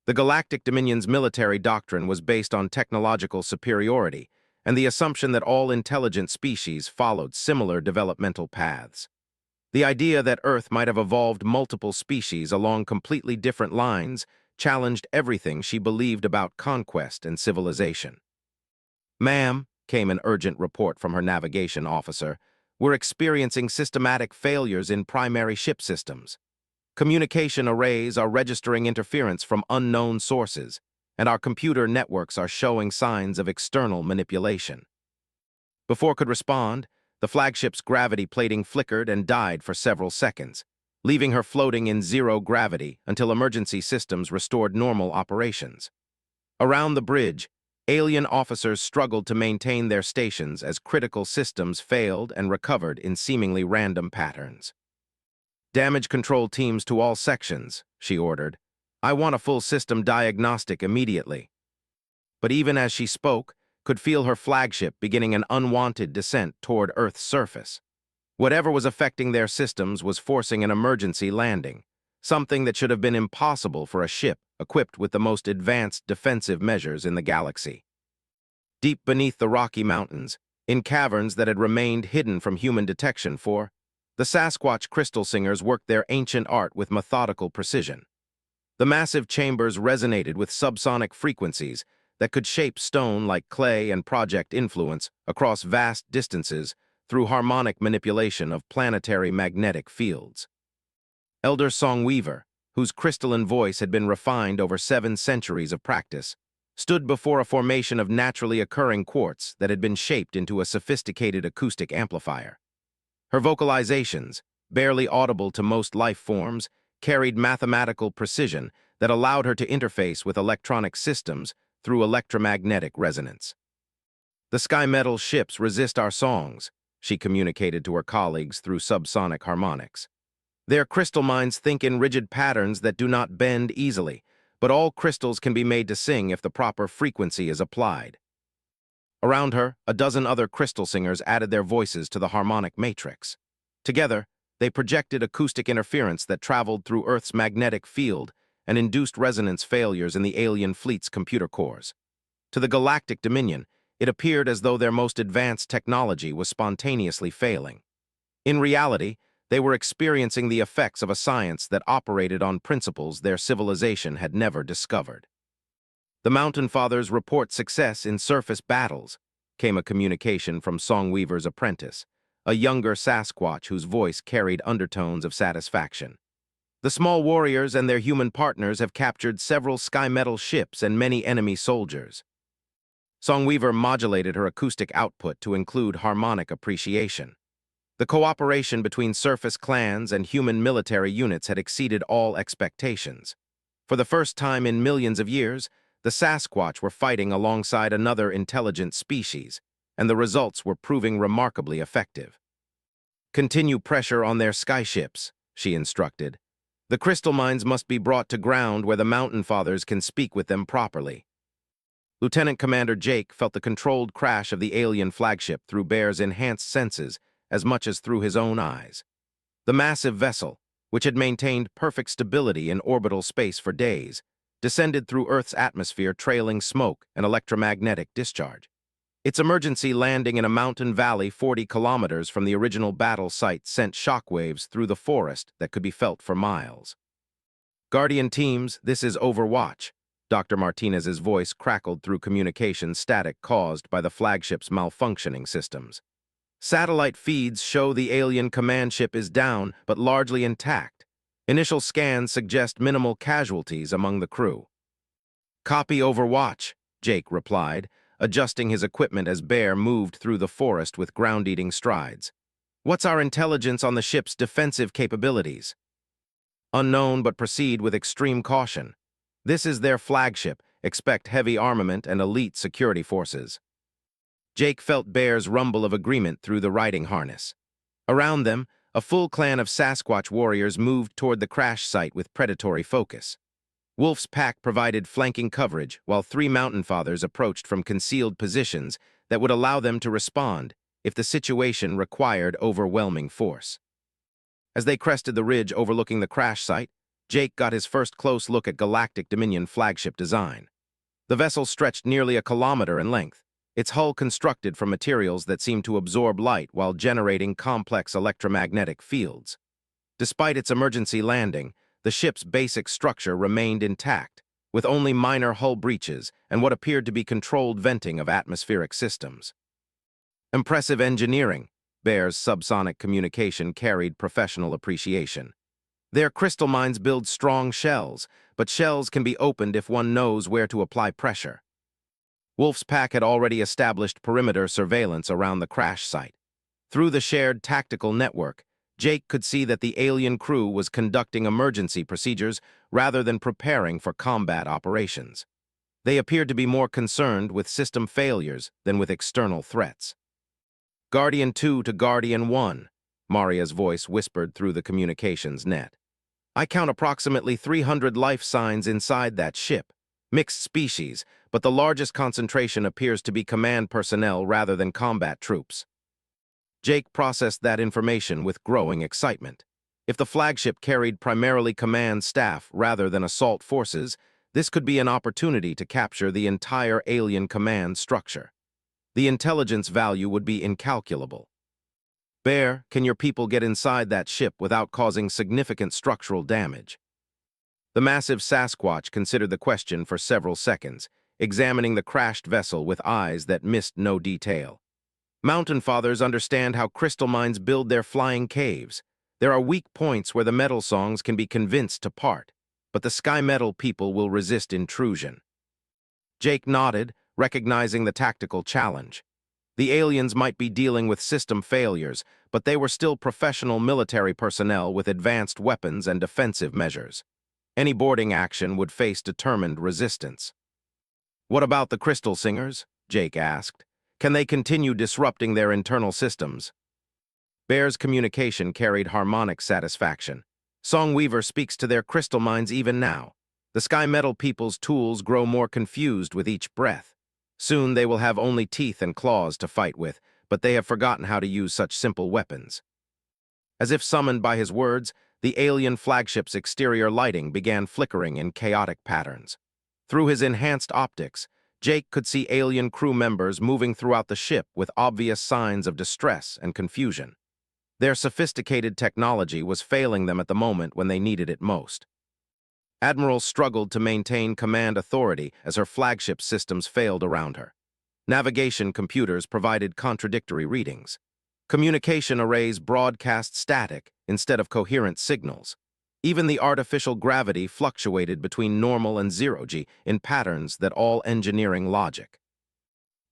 The Galactic Dominion's military doctrine was based on technological superiority and the assumption that all intelligent species followed similar developmental paths. The idea that Earth might have evolved multiple species along completely different lines challenged everything she believed about conquest and civilization. "Ma'am," came an urgent report from her navigation officer, "we're experiencing systematic failures in primary ship systems. Communication arrays are registering interference from unknown sources, and our computer networks are showing signs of external manipulation." Before could respond, the flagship's gravity plating flickered and died for several seconds, leaving her floating in zero gravity until emergency systems restored normal operations. Around the bridge, alien officers struggled to maintain their stations as critical systems failed and recovered in seemingly random patterns. "Damage control teams to all sections," she ordered. "I want a full system diagnostic immediately." But even as she spoke, could feel her flagship beginning an unwanted descent toward Earth's surface. Whatever was affecting their systems was forcing an emergency landing, something that should have been impossible for a ship equipped with the most advanced defensive measures in the galaxy. Deep beneath the Rocky Mountains, in caverns that had remained hidden from human detection the Sasquatch crystal singers worked their ancient art with methodical precision. The massive chambers resonated with subsonic frequencies that could shape stone like clay and project influence across vast distances through harmonic manipulation of planetary magnetic fields. Elder Songweaver, whose crystalline voice had been refined over 7 centuries of practice, stood before a formation of naturally occurring quartz that had been shaped into a sophisticated acoustic amplifier. Her vocalizations, barely audible to most life forms, carried mathematical precision that allowed her to interface with electronic systems through electromagnetic resonance. "The sky metal ships resist our songs," she communicated to her colleagues through subsonic harmonics. "Their crystal minds think in rigid patterns that do not bend easily, but all crystals can be made to sing if the proper frequency is applied." Around her, a dozen other crystal singers added their voices to the harmonic matrix. Together, they projected acoustic interference that traveled through Earth's magnetic field and induced resonance failures in the alien fleet's computer cores. To the Galactic Dominion, it appeared as though their most advanced technology was spontaneously failing. In reality, they were experiencing the effects of a science that operated on principles their civilization had never discovered. "The Mountain Fathers report success in surface battles," came a communication from Songweaver's apprentice, a younger Sasquatch whose voice carried undertones of satisfaction. "The small warriors and their human partners have captured several sky metal ships and many enemy soldiers." Songweaver modulated her acoustic output to include harmonic appreciation. The cooperation between surface clans and human military units had exceeded all expectations. For the first time in millions of years, the Sasquatch were fighting alongside another intelligent species, and the results were proving remarkably effective. "Continue pressure on their skyships," she instructed. "The crystal mines must be brought to ground where the Mountain Fathers can speak with them properly." Lieutenant Commander Jake felt the controlled crash of the alien flagship through Bear's enhanced senses as much as through his own eyes. The massive vessel, which had maintained perfect stability in orbital space for days, descended through Earth's atmosphere trailing smoke and electromagnetic discharge. Its emergency landing in a mountain valley 40 kilometers from the original battle site sent shockwaves through the forest that could be felt for miles. "Guardian teams, this is Overwatch." Dr. Martinez's voice crackled through communication static caused by the flagship's malfunctioning systems. "Satellite feeds show the alien command ship is down, but largely intact. Initial scans suggest minimal casualties among the crew." "Copy Overwatch," Jake replied, adjusting his equipment as Bear moved through the forest with ground-eating strides. "What's our intelligence on the ship's defensive capabilities?" Unknown, but proceed with extreme caution. This is their flagship. Expect heavy armament and elite security forces. Jake felt Bear's rumble of agreement through the riding harness. Around them, a full clan of Sasquatch warriors moved toward the crash site with predatory focus. Wolf's pack provided flanking coverage, while 3 Mountain Fathers approached from concealed positions that would allow them to respond if the situation required overwhelming force. As they crested the ridge overlooking the crash site, Jake got his first close look at Galactic Dominion flagship design. The vessel stretched nearly a kilometer in length, its hull constructed from materials that seemed to absorb light while generating complex electromagnetic fields. Despite its emergency landing, the ship's basic structure remained intact, with only minor hull breaches and what appeared to be controlled venting of atmospheric systems. Impressive engineering. Bear's subsonic communication carried professional appreciation. Their crystal mines build strong shells, but shells can be opened if one knows where to apply pressure. Wolf's pack had already established perimeter surveillance around the crash site. Through the shared tactical network, Jake could see that the alien crew was conducting emergency procedures rather than preparing for combat operations. They appeared to be more concerned with system failures than with external threats. Guardian 2 to Guardian 1, Maria's voice whispered through the communications net. I count approximately 300 life signs inside that ship, mixed species, but the largest concentration appears to be command personnel rather than combat troops. Jake processed that information with growing excitement. If the flagship carried primarily command staff rather than assault forces, this could be an opportunity to capture the entire alien command structure. The intelligence value would be incalculable. Bear, can your people get inside that ship without causing significant structural damage? The massive Sasquatch considered the question for several seconds, examining the crashed vessel with eyes that missed no detail. Mountain Fathers understand how crystal mines build their flying caves. There are weak points where the metal songs can be convinced to part, but the Sky Metal people will resist intrusion. Jake nodded, recognizing the tactical challenge. The aliens might be dealing with system failures, but they were still professional military personnel with advanced weapons and defensive measures. Any boarding action would face determined resistance. What about the Crystal Singers? Jake asked. Can they continue disrupting their internal systems? Bear's communication carried harmonic satisfaction. Songweaver speaks to their crystal minds even now. The Sky Metal people's tools grow more confused with each breath. Soon they will have only teeth and claws to fight with, but they have forgotten how to use such simple weapons. As if summoned by his words, the alien flagship's exterior lighting began flickering in chaotic patterns. Through his enhanced optics, Jake could see alien crew members moving throughout the ship with obvious signs of distress and confusion. Their sophisticated technology was failing them at the moment when they needed it most. Admiral struggled to maintain command authority as her flagship systems failed around her. Navigation computers provided contradictory readings. Communication arrays broadcast static instead of coherent signals. Even the artificial gravity fluctuated between normal and zero-G in patterns that all engineering logic.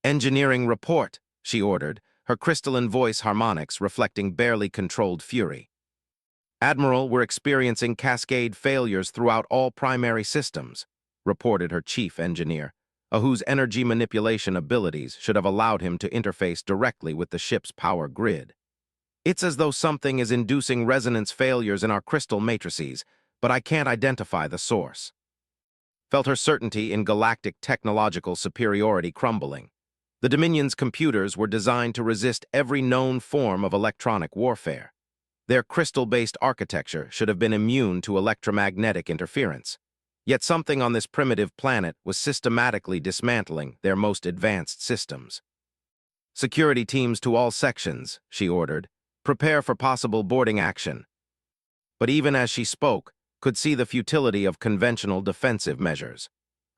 Engineering report, she ordered, her crystalline voice harmonics reflecting barely controlled fury. Admiral, we're experiencing cascade failures throughout all primary systems, reported her chief engineer, whose energy manipulation abilities should have allowed him to interface directly with the ship's power grid. It's as though something is inducing resonance failures in our crystal matrices, but I can't identify the source. Felt her certainty in galactic technological superiority crumbling. The Dominion's computers were designed to resist every known form of electronic warfare. Their crystal-based architecture should have been immune to electromagnetic interference. Yet something on this primitive planet was systematically dismantling their most advanced systems. Security teams to all sections, she ordered. Prepare for possible boarding action. But even as she spoke, could see the futility of conventional defensive measures.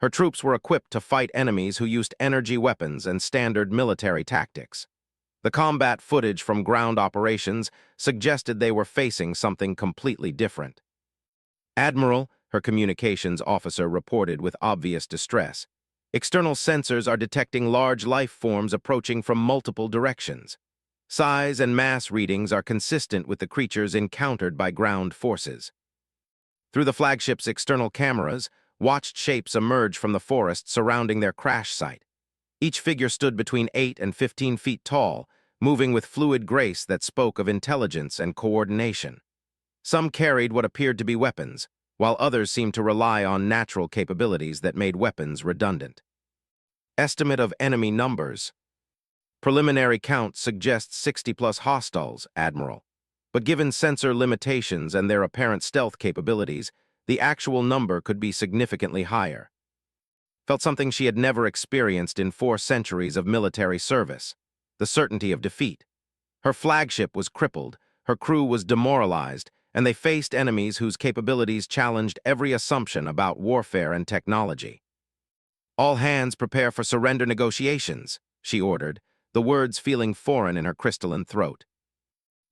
Her troops were equipped to fight enemies who used energy weapons and standard military tactics. The combat footage from ground operations suggested they were facing something completely different. Admiral, her communications officer reported with obvious distress. External sensors are detecting large life forms approaching from multiple directions. Size and mass readings are consistent with the creatures encountered by ground forces. Through the flagship's external cameras, watched shapes emerge from the forest surrounding their crash site. Each figure stood between 8 and 15 feet tall, moving with fluid grace that spoke of intelligence and coordination. Some carried what appeared to be weapons, while others seemed to rely on natural capabilities that made weapons redundant. Estimate of enemy numbers. Preliminary count suggests 60-plus hostiles, Admiral. But given sensor limitations and their apparent stealth capabilities, the actual number could be significantly higher. Felt something she had never experienced in 4 centuries of military service: the certainty of defeat. Her flagship was crippled, her crew was demoralized, and they faced enemies whose capabilities challenged every assumption about warfare and technology. "All hands prepare for surrender negotiations," she ordered, the words feeling foreign in her crystalline throat.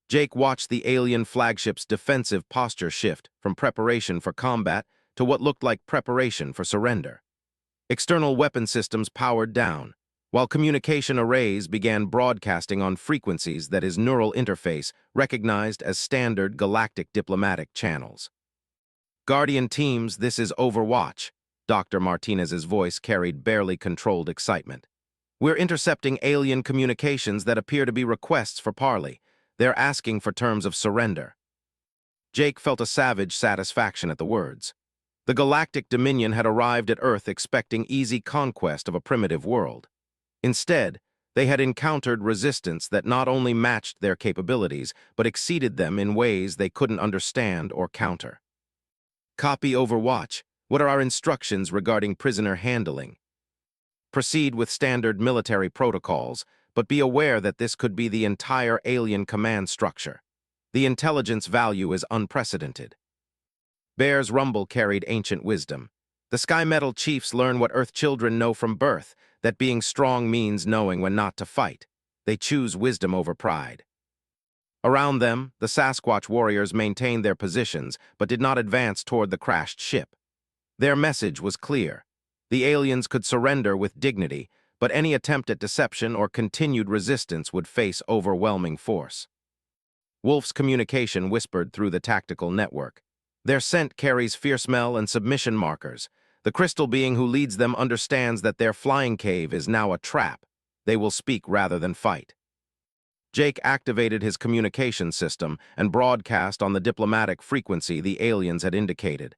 Jake watched the alien flagship's defensive posture shift from preparation for combat to what looked like preparation for surrender. External weapon systems powered down, while communication arrays began broadcasting on frequencies that his neural interface recognized as standard galactic diplomatic channels. "Guardian teams, this is Overwatch," Dr. Martinez's voice carried barely controlled excitement. "We're intercepting alien communications that appear to be requests for parley. They're asking for terms of surrender." Jake felt a savage satisfaction at the words. The Galactic Dominion had arrived at Earth expecting easy conquest of a primitive world. Instead, they had encountered resistance that not only matched their capabilities, but exceeded them in ways they couldn't understand or counter. "Copy Overwatch. What are our instructions regarding prisoner handling?" "Proceed with standard military protocols, but be aware that this could be the entire alien command structure. The intelligence value is unprecedented." Bear's rumble carried ancient wisdom. The Sky Metal chiefs learn what Earth children know from birth, that being strong means knowing when not to fight. They choose wisdom over pride. Around them, the Sasquatch warriors maintained their positions, but did not advance toward the crashed ship. Their message was clear. The aliens could surrender with dignity, but any attempt at deception or continued resistance would face overwhelming force. Wolf's communication whispered through the tactical network. "Their scent carries fear smell and submission markers. The crystal being who leads them understands that their flying cave is now a trap. They will speak rather than fight." Jake activated his communication system and broadcast on the diplomatic frequency the aliens had indicated.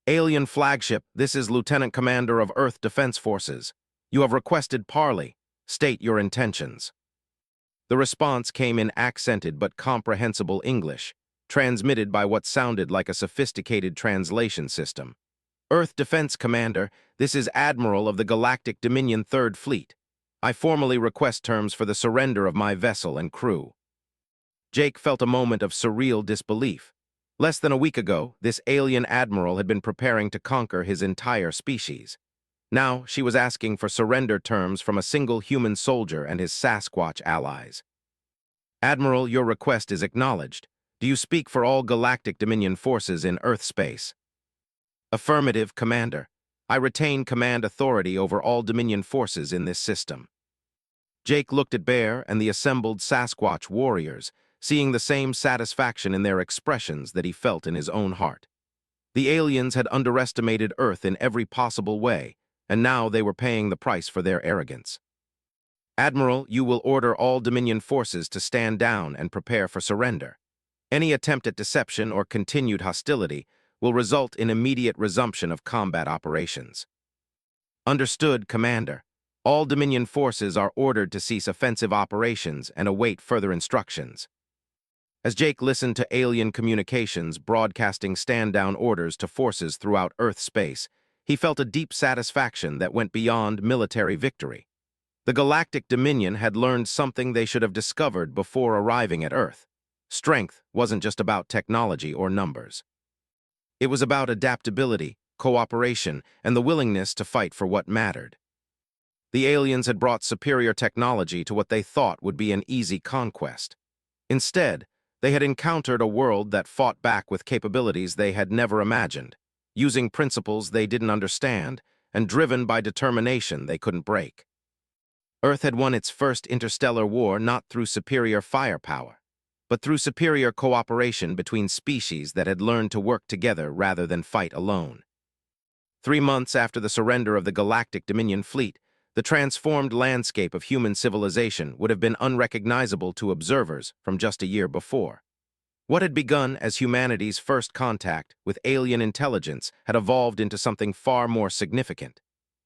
"Alien flagship, this is Lieutenant Commander of Earth Defense Forces. You have requested parley. State your intentions." The response came in accented but comprehensible English, transmitted by what sounded like a sophisticated translation system. "Earth Defense Commander, this is Admiral of the Galactic Dominion Third Fleet. I formally request terms for the surrender of my vessel and crew." Jake felt a moment of surreal disbelief. Less than a week ago, this alien admiral had been preparing to conquer his entire species. Now she was asking for surrender terms from a single human soldier and his Sasquatch allies. "Admiral, your request is acknowledged. Do you speak for all Galactic Dominion forces in Earth space?" "Affirmative, Commander. I retain command authority over all Dominion forces in this system." Jake looked at Bear and the assembled Sasquatch warriors, seeing the same satisfaction in their expressions that he felt in his own heart. The aliens had underestimated Earth in every possible way, and now they were paying the price for their arrogance. "Admiral, you will order all Dominion forces to stand down and prepare for surrender. Any attempt at deception or continued hostility will result in immediate resumption of combat operations." "Understood, Commander. All Dominion forces are ordered to cease offensive operations and await further instructions." As Jake listened to alien communications broadcasting stand-down orders to forces throughout Earth space, he felt a deep satisfaction that went beyond military victory. The Galactic Dominion had learned something they should have discovered before arriving at Earth. Strength wasn't just about technology or numbers. It was about adaptability, cooperation, and the willingness to fight for what mattered. The aliens had brought superior technology to what they thought would be an easy conquest. Instead, they had encountered a world that fought back with capabilities they had never imagined, using principles they didn't understand, and driven by determination they couldn't break. Earth had won its first interstellar war not through superior firepower. but through superior cooperation between species that had learned to work together rather than fight alone. 3 months after the surrender of the Galactic Dominion fleet, the transformed landscape of human civilization would have been unrecognizable to observers from just a year before. What had begun as humanity's first contact with alien intelligence had evolved into something far more significant: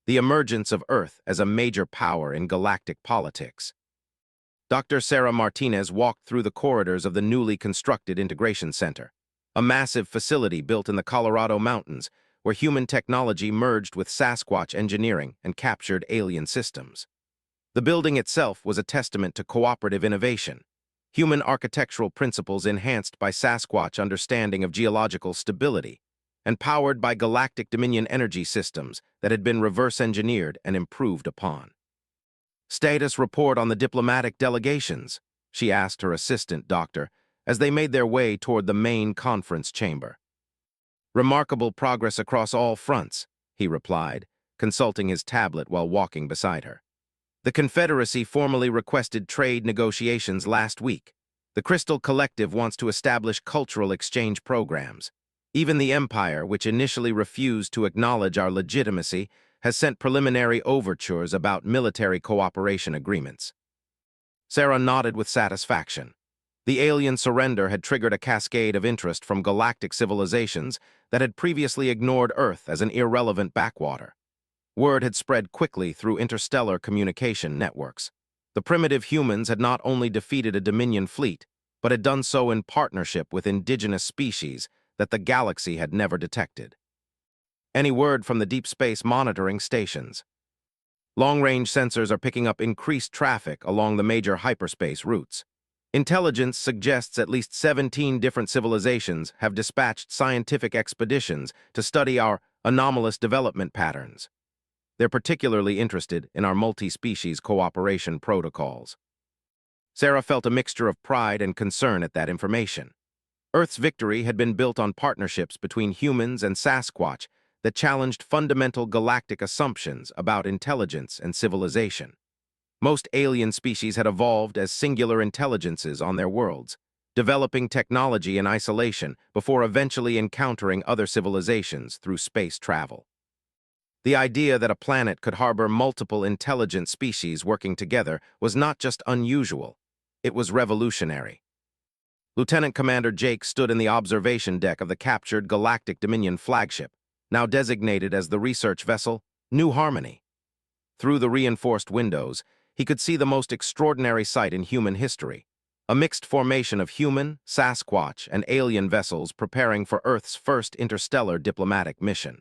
the emergence of Earth as a major power in galactic politics. Dr. Sarah Martinez walked through the corridors of the newly constructed Integration Center, a massive facility built in the Colorado mountains where human technology merged with Sasquatch engineering and captured alien systems. The building itself was a testament to cooperative innovation, human architectural principles enhanced by Sasquatch understanding of geological stability, and powered by Galactic Dominion energy systems that had been reverse-engineered and improved upon. "Status report on the diplomatic delegations," she asked her assistant doctor as they made their way toward the main conference chamber. "Remarkable progress across all fronts," he replied, consulting his tablet while walking beside her. "The Confederacy formally requested trade negotiations last week. The Crystal Collective wants to establish cultural exchange programs. Even the Empire, which initially refused to acknowledge our legitimacy, has sent preliminary overtures about military cooperation agreements." Sarah nodded with satisfaction. The alien surrender had triggered a cascade of interest from galactic civilizations that had previously ignored Earth as an irrelevant backwater. Word had spread quickly through interstellar communication networks. The primitive humans had not only defeated a Dominion fleet, but had done so in partnership with indigenous species that the galaxy had never detected. "Any word from the deep space monitoring stations?" "Long-range sensors are picking up increased traffic along the major hyperspace routes. Intelligence suggests at least 17 different civilizations have dispatched scientific expeditions to study our anomalous development patterns. They're particularly interested in our multi-species cooperation protocols." Sarah felt a mixture of pride and concern at that information. Earth's victory had been built on partnerships between humans and Sasquatch that challenged fundamental galactic assumptions about intelligence and civilization. Most alien species had evolved as singular intelligences on their worlds, developing technology in isolation before eventually encountering other civilizations through space travel. The idea that a planet could harbor multiple intelligent species working together was not just unusual, it was revolutionary. Lieutenant Commander Jake stood in the observation deck of the captured Galactic Dominion flagship, now designated as the research vessel New Harmony. Through the reinforced windows, he could see the most extraordinary sight in human history: a mixed formation of human, Sasquatch, and alien vessels preparing for Earth's first interstellar diplomatic mission.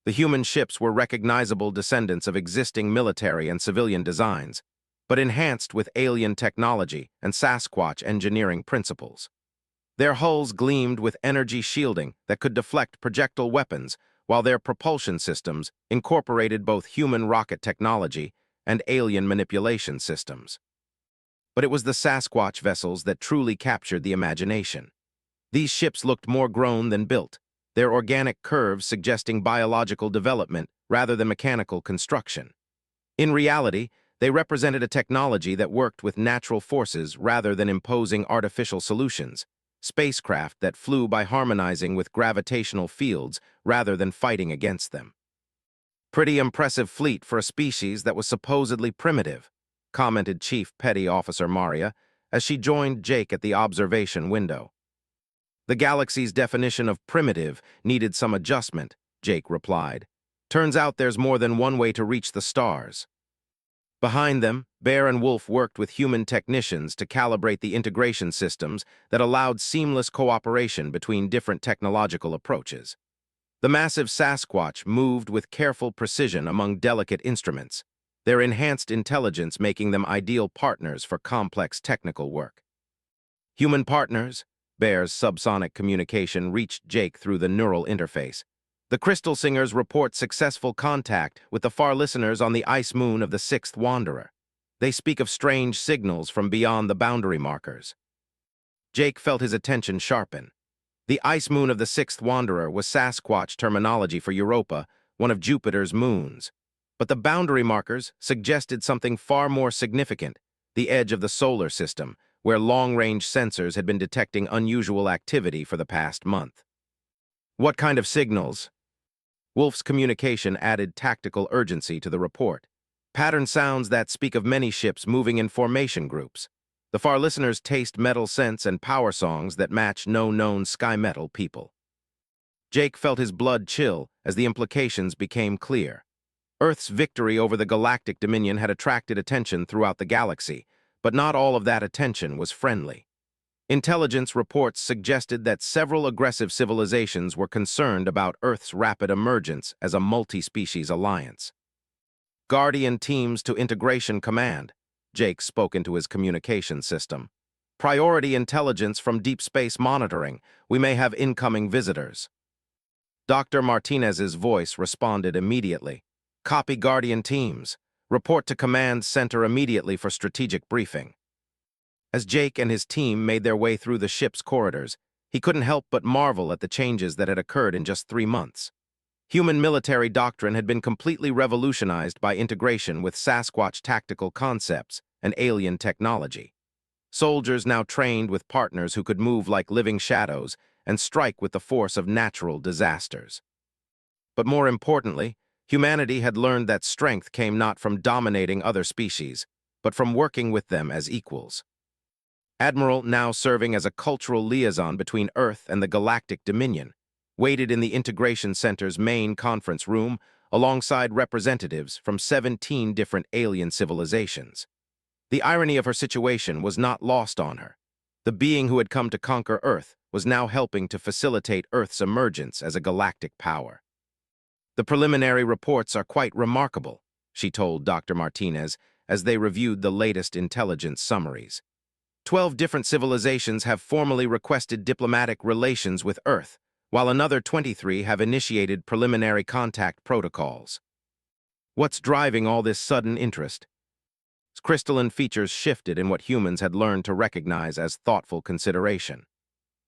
The human ships were recognizable descendants of existing military and civilian designs, but enhanced with alien technology and Sasquatch engineering principles. Their hulls gleamed with energy shielding that could deflect projectile weapons, while their propulsion systems incorporated both human rocket technology and alien manipulation systems. But it was the Sasquatch vessels that truly captured the imagination. These ships looked more grown than built, their organic curves suggesting biological development rather than mechanical construction. In reality, they represented a technology that worked with natural forces rather than imposing artificial solutions, spacecraft that flew by harmonizing with gravitational fields rather than fighting against them. "Pretty impressive fleet for a species that was supposedly primitive," commented Chief Petty Officer Maria as she joined Jake at the observation window. "The galaxy's definition of primitive needed some adjustment," Jake replied. "Turns out there's more than one way to reach the stars." Behind them, Bear and Wolf worked with human technicians to calibrate the integration systems that allowed seamless cooperation between different technological approaches. The massive Sasquatch moved with careful precision among delicate instruments, their enhanced intelligence making them ideal partners for complex technical work. "Human partners," Bear's subsonic communication reached Jake through the neural interface. "The Crystal Singers report successful contact with the far listeners on the ice moon of the Sixth Wanderer. They speak of strange signals from beyond the boundary markers." Jake felt his attention sharpen. The ice moon of the Sixth Wanderer was Sasquatch terminology for Europa, one of Jupiter's moons. But the boundary markers suggested something far more significant: the edge of the solar system, where long-range sensors had been detecting unusual activity for the past month. What kind of signals? Wolf's communication added tactical urgency to the report. Pattern sounds that speak of many ships moving in formation groups. The far listeners taste metal scents and power songs that match no known sky metal people. Jake felt his blood chill as the implications became clear. Earth's victory over the Galactic Dominion had attracted attention throughout the galaxy, but not all of that attention was friendly. Intelligence reports suggested that several aggressive civilizations were concerned about Earth's rapid emergence as a multi-species alliance. Guardian teams to Integration Command, Jake spoke into his communication system. Priority intelligence from Deep Space Monitoring, we may have incoming visitors. Dr. Martinez's voice responded immediately. Copy Guardian teams. Report to Command Center immediately for strategic briefing. As Jake and his team made their way through the ship's corridors, he couldn't help but marvel at the changes that had occurred in just 3 months. Human military doctrine had been completely revolutionized by integration with Sasquatch tactical concepts and alien technology. Soldiers now trained with partners who could move like living shadows and strike with the force of natural disasters. But more importantly, humanity had learned that strength came not from dominating other species, but from working with them as equals. Admiral, now serving as a cultural liaison between Earth and the Galactic Dominion, waited in the Integration Center's main conference room alongside representatives from 17 different alien civilizations. The irony of her situation was not lost on her. The being who had come to conquer Earth was now helping to facilitate Earth's emergence as a galactic power. The preliminary reports are quite remarkable, she told Dr. Martinez as they reviewed the latest intelligence summaries. 12 different civilizations have formally requested diplomatic relations with Earth, while another 23 have initiated preliminary contact protocols. What's driving all this sudden interest? Crystalline features shifted in what humans had learned to recognize as thoughtful consideration.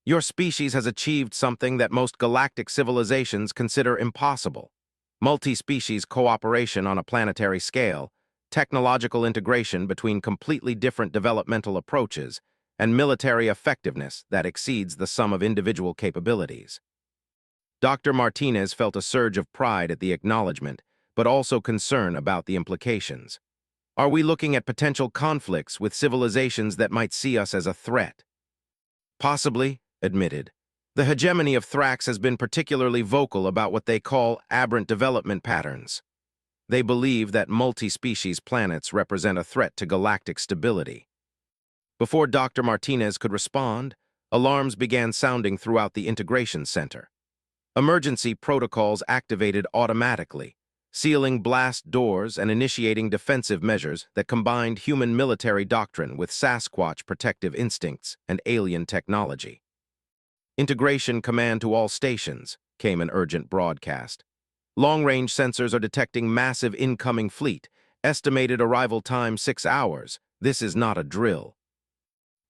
Your species has achieved something that most galactic civilizations consider impossible. Multi-species cooperation on a planetary scale, technological integration between completely different developmental approaches, and military effectiveness that exceeds the sum of individual capabilities. Dr. Martinez felt a surge of pride at the acknowledgement, but also concern about the implications. Are we looking at potential conflicts with civilizations that might see us as a threat? Possibly, admitted. The hegemony of Thrax has been particularly vocal about what they call aberrant development patterns. They believe that multi-species planets represent a threat to galactic stability. Before Dr. Martinez could respond, alarms began sounding throughout the Integration Center. Emergency protocols activated automatically, sealing blast doors and initiating defensive measures that combined human military doctrine with Sasquatch protective instincts and alien technology. Integration command to all stations, came an urgent broadcast. Long-range sensors are detecting massive incoming fleet. Estimated arrival time 6 hours. This is not a drill.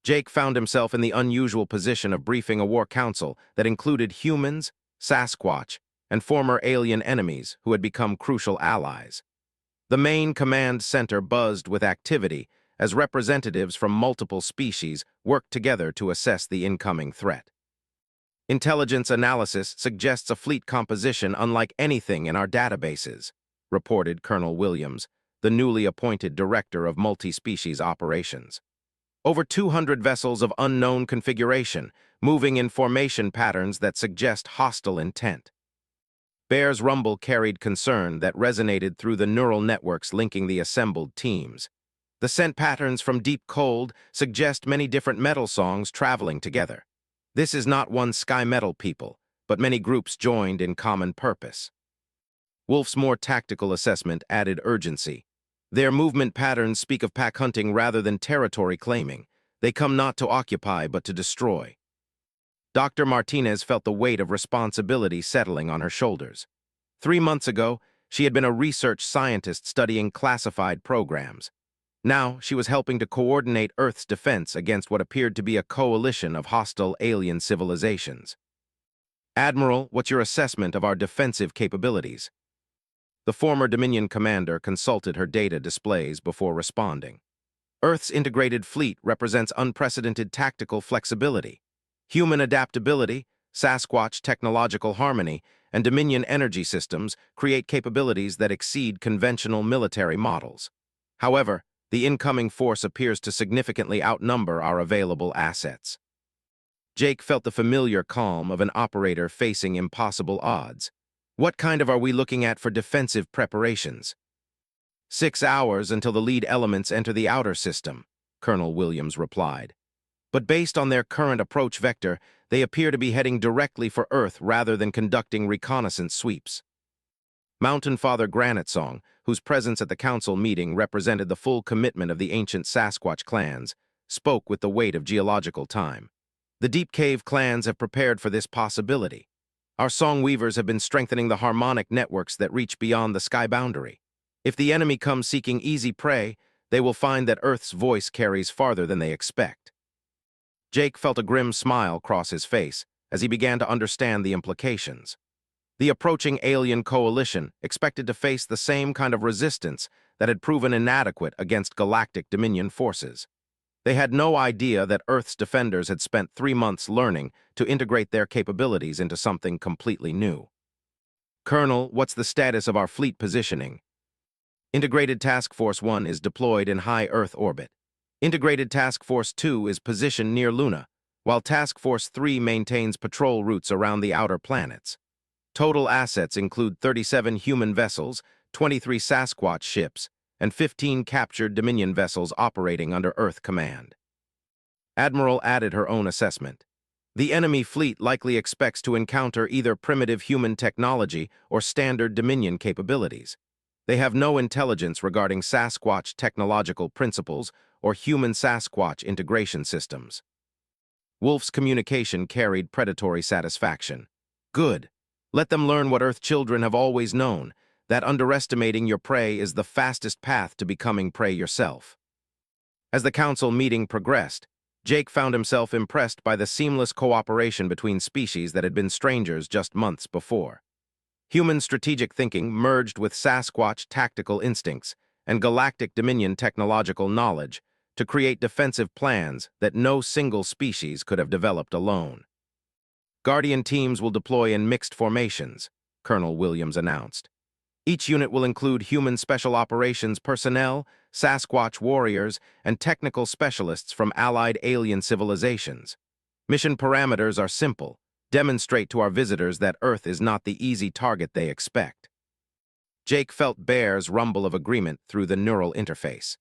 Jake found himself in the unusual position of briefing a war council that included humans, Sasquatch, and former alien enemies who had become crucial allies. The main command center buzzed with activity as representatives from multiple species worked together to assess the incoming threat. Intelligence analysis suggests a fleet composition unlike anything in our databases, reported Colonel Williams, the newly appointed director of multi-species operations. Over 200 vessels of unknown configuration, moving in formation patterns that suggest hostile intent. Bear's rumble carried concern that resonated through the neural networks linking the assembled teams. The scent patterns from deep cold suggest many different metal songs traveling together. This is not one sky metal people, but many groups joined in common purpose. Wolf's more tactical assessment added urgency. Their movement patterns speak of pack hunting rather than territory claiming. They come not to occupy but to destroy. Dr. Martinez felt the weight of responsibility settling on her shoulders. 3 months ago, she had been a research scientist studying classified programs. Now, she was helping to coordinate Earth's defense against what appeared to be a coalition of hostile alien civilizations. Admiral, what's your assessment of our defensive capabilities? The former Dominion commander consulted her data displays before responding. Earth's integrated fleet represents unprecedented tactical flexibility. Human adaptability, Sasquatch technological harmony, and Dominion energy systems create capabilities that exceed conventional military models. However, the incoming force appears to significantly outnumber our available assets. Jake felt the familiar calm of an operator facing impossible odds. What kind of are we looking at for defensive preparations? 6 hours until the lead elements enter the outer system, Colonel Williams replied. But based on their current approach vector, they appear to be heading directly for Earth rather than conducting reconnaissance sweeps. Mountain Father Granite-Song, whose presence at the council meeting represented the full commitment of the ancient Sasquatch clans, spoke with the weight of geological time. The Deep Cave clans have prepared for this possibility. Our song weavers have been strengthening the harmonic networks that reach beyond the sky boundary. If the enemy comes seeking easy prey, they will find that Earth's voice carries farther than they expect. Jake felt a grim smile cross his face as he began to understand the implications. The approaching alien coalition expected to face the same kind of resistance that had proven inadequate against Galactic Dominion forces. They had no idea that Earth's defenders had spent 3 months learning to integrate their capabilities into something completely new. Colonel, what's the status of our fleet positioning? Integrated Task Force 1 is deployed in high Earth orbit. Integrated Task Force 2 is positioned near Luna, while Task Force 3 maintains patrol routes around the outer planets. Total assets include 37 human vessels, 23 Sasquatch ships, and 15 captured Dominion vessels operating under Earth command. Admiral added her own assessment. The enemy fleet likely expects to encounter either primitive human technology or standard Dominion capabilities. They have no intelligence regarding Sasquatch technological principles or human Sasquatch integration systems. Wolf's communication carried predatory satisfaction. Good. Let them learn what Earth children have always known, that underestimating your prey is the fastest path to becoming prey yourself. As the council meeting progressed, Jake found himself impressed by the seamless cooperation between species that had been strangers just months before. Human strategic thinking merged with Sasquatch tactical instincts and Galactic Dominion technological knowledge to create defensive plans that no single species could have developed alone. Guardian teams will deploy in mixed formations, Colonel Williams announced. Each unit will include human special operations personnel, Sasquatch warriors, and technical specialists from allied alien civilizations. Mission parameters are simple. Demonstrate to our visitors that Earth is not the easy target they expect. Jake felt Bear's rumble of agreement through the neural interface.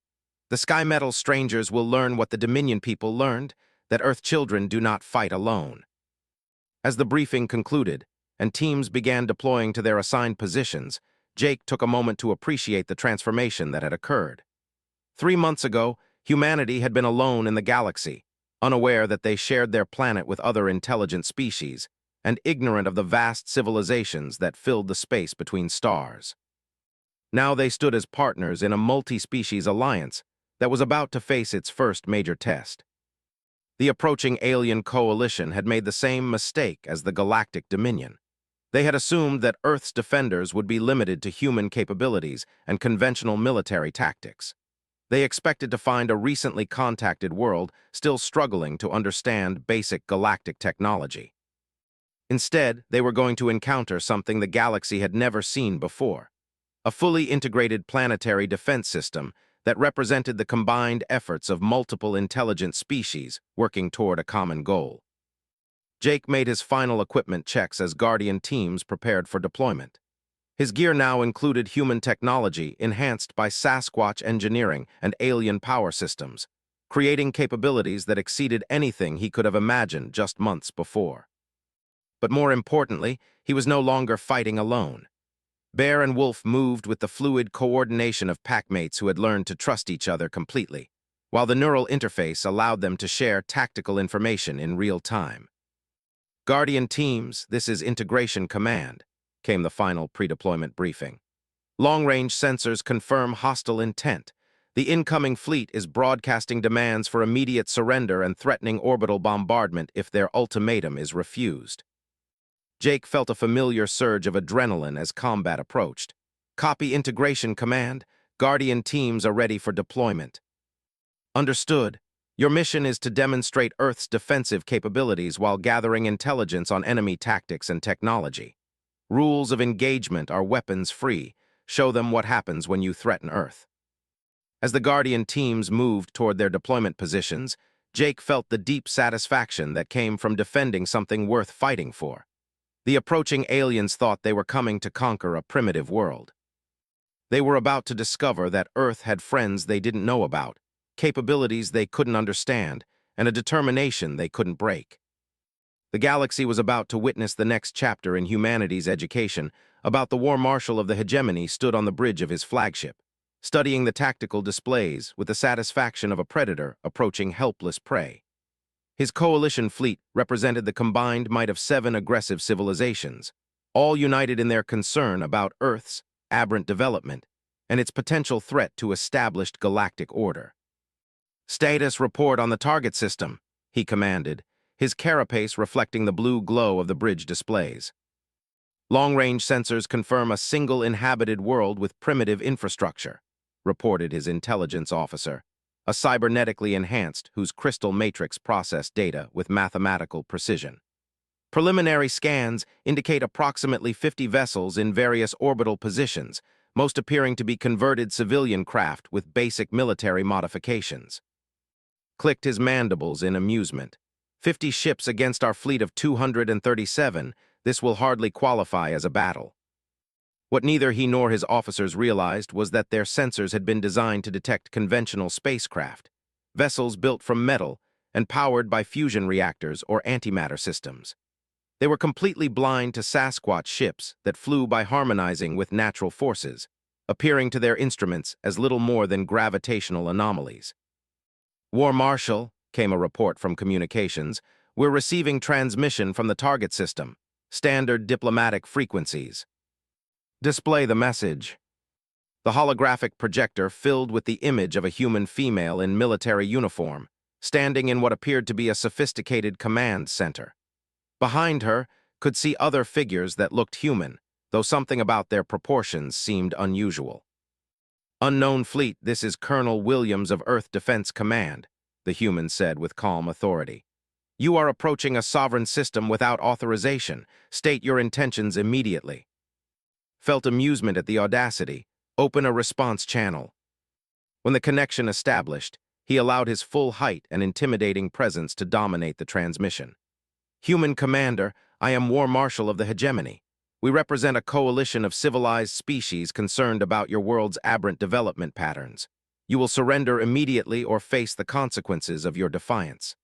The Sky Metal strangers will learn what the Dominion people learned, that Earth children do not fight alone. As the briefing concluded, and teams began deploying to their assigned positions, Jake took a moment to appreciate the transformation that had occurred. 3 months ago, humanity had been alone in the galaxy, unaware that they shared their planet with other intelligent species, and ignorant of the vast civilizations that filled the space between stars. Now they stood as partners in a multi-species alliance that was about to face its first major test. The approaching alien coalition had made the same mistake as the Galactic Dominion. They had assumed that Earth's defenders would be limited to human capabilities and conventional military tactics. They expected to find a recently contacted world still struggling to understand basic galactic technology. Instead, they were going to encounter something the galaxy had never seen before: a fully integrated planetary defense system that represented the combined efforts of multiple intelligent species working toward a common goal. Jake made his final equipment checks as Guardian teams prepared for deployment. His gear now included human technology enhanced by Sasquatch engineering and alien power systems, creating capabilities that exceeded anything he could have imagined just months before. But more importantly, he was no longer fighting alone. Bear and Wolf moved with the fluid coordination of packmates who had learned to trust each other completely, while the neural interface allowed them to share tactical information in real time. Guardian teams, this is Integration Command, came the final pre-deployment briefing. Long-range sensors confirm hostile intent. The incoming fleet is broadcasting demands for immediate surrender and threatening orbital bombardment if their ultimatum is refused. Jake felt a familiar surge of adrenaline as combat approached. Copy Integration Command. Guardian teams are ready for deployment. Understood. Your mission is to demonstrate Earth's defensive capabilities while gathering intelligence on enemy tactics and technology. Rules of engagement are weapons-free. Show them what happens when you threaten Earth. As the Guardian teams moved toward their deployment positions, Jake felt the deep satisfaction that came from defending something worth fighting for. The approaching aliens thought they were coming to conquer a primitive world. They were about to discover that Earth had friends they didn't know about, capabilities they couldn't understand, and a determination they couldn't break. The galaxy was about to witness the next chapter in humanity's education. About the War Marshal of the Hegemony stood on the bridge of his flagship, studying the tactical displays with the satisfaction of a predator approaching helpless prey. His coalition fleet represented the combined might of 7 aggressive civilizations, all united in their concern about Earth's aberrant development and its potential threat to established galactic order. "Status report on the target system," he commanded, his carapace reflecting the blue glow of the bridge displays. "Long-range sensors confirm a single inhabited world with primitive infrastructure," reported his intelligence officer, a cybernetically enhanced whose crystal matrix processed data with mathematical precision. "Preliminary scans indicate approximately 50 vessels in various orbital positions, most appearing to be converted civilian craft with basic military modifications." Clicked his mandibles in amusement. 50 ships against our fleet of 237, this will hardly qualify as a battle. What neither he nor his officers realized was that their sensors had been designed to detect conventional spacecraft, vessels built from metal and powered by fusion reactors or antimatter systems. They were completely blind to Sasquatch ships that flew by harmonizing with natural forces, appearing to their instruments as little more than gravitational anomalies. "War Marshal," came a report from communications, "we're receiving transmission from the target system. Standard diplomatic frequencies." "Display the message." The holographic projector filled with the image of a human female in military uniform, standing in what appeared to be a sophisticated command center. Behind her could see other figures that looked human, though something about their proportions seemed unusual. "Unknown fleet, this is Colonel Williams of Earth Defense Command," the human said with calm authority. "You are approaching a sovereign system without authorization. State your intentions immediately." Felt amusement at the audacity. Open a response channel. When the connection established, he allowed his full height and intimidating presence to dominate the transmission. "Human Commander, I am War Marshal of the Hegemony. We represent a coalition of civilized species concerned about your world's aberrant development patterns. You will surrender immediately or face the consequences of your defiance."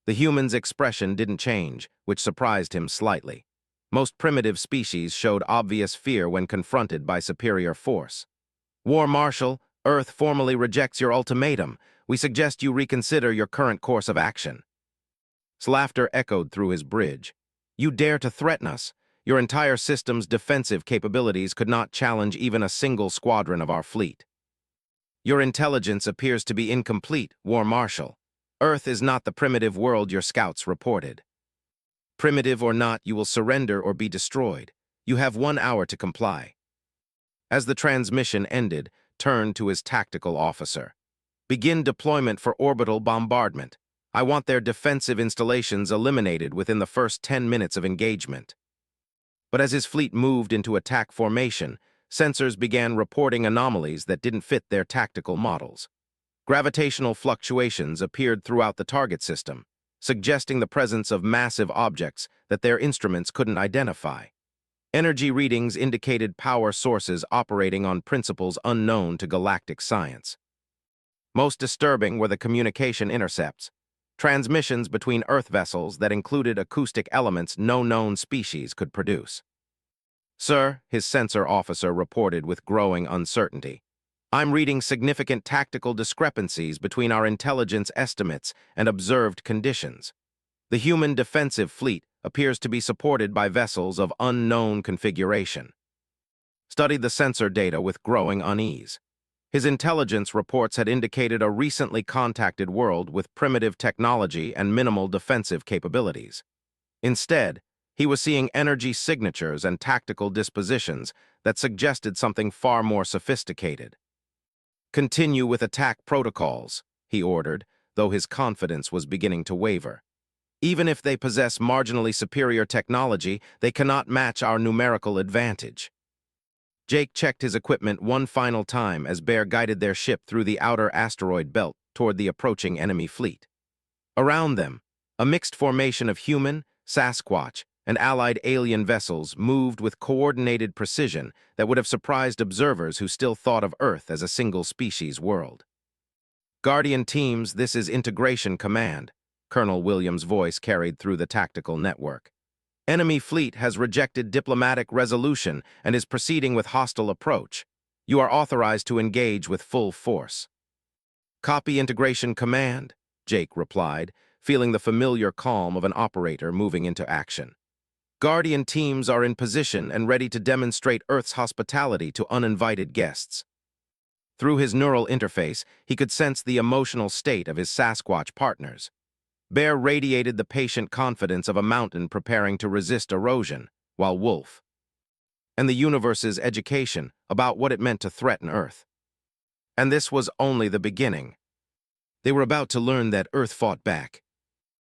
The human's expression didn't change, which surprised him slightly. Most primitive species showed obvious fear when confronted by superior force. "War Marshal, Earth formally rejects your ultimatum. We suggest you reconsider your current course of action." Laughter echoed through his bridge. "You dare to threaten us? Your entire system's defensive capabilities could not challenge even a single squadron of our fleet." "Your intelligence appears to be incomplete, War Marshal. Earth is not the primitive world your scouts reported. Primitive or not, you will surrender or be destroyed. You have 1 hour to comply." As the transmission ended, turned to his tactical officer. "Begin deployment for orbital bombardment. I want their defensive installations eliminated within the first 10 minutes of engagement." But as his fleet moved into attack formation, sensors began reporting anomalies that didn't fit their tactical models. Gravitational fluctuations appeared throughout the target system, suggesting the presence of massive objects that their instruments couldn't identify. Energy readings indicated power sources operating on principles unknown to galactic science. Most disturbing were the communication intercepts, transmissions between Earth vessels that included acoustic elements no known species could produce. "Sir," his sensor officer reported with growing uncertainty, "I'm reading significant tactical discrepancies between our intelligence estimates and observed conditions. The human defensive fleet appears to be supported by vessels of unknown configuration." Studied the sensor data with growing unease. His intelligence reports had indicated a recently contacted world with primitive technology and minimal defensive capabilities. Instead, he was seeing energy signatures and tactical dispositions that suggested something far more sophisticated. "Continue with attack protocols," he ordered, though his confidence was beginning to waver. Even if they possess marginally superior technology, they cannot match our numerical advantage. Jake checked his equipment one final time as Bear guided their ship through the outer asteroid belt toward the approaching enemy fleet. Around them, a mixed formation of human, Sasquatch, and allied alien vessels moved with coordinated precision that would have surprised observers who still thought of Earth as a single-species world. Guardian teams, this is Integration Command, Colonel Williams' voice carried through the tactical network. Enemy fleet has rejected diplomatic resolution and is proceeding with hostile approach. You are authorized to engage with full force. Copy Integration Command, Jake replied, feeling the familiar calm of an operator moving into action. Guardian teams are in position and ready to demonstrate Earth's hospitality to uninvited guests. Through his neural interface, he could sense the emotional state of his Sasquatch partners. Bear radiated the patient confidence of a mountain preparing to resist erosion, while Wolf and the universe's education about what it meant to threaten Earth. And this was only the beginning. They were about to learn that Earth fought back,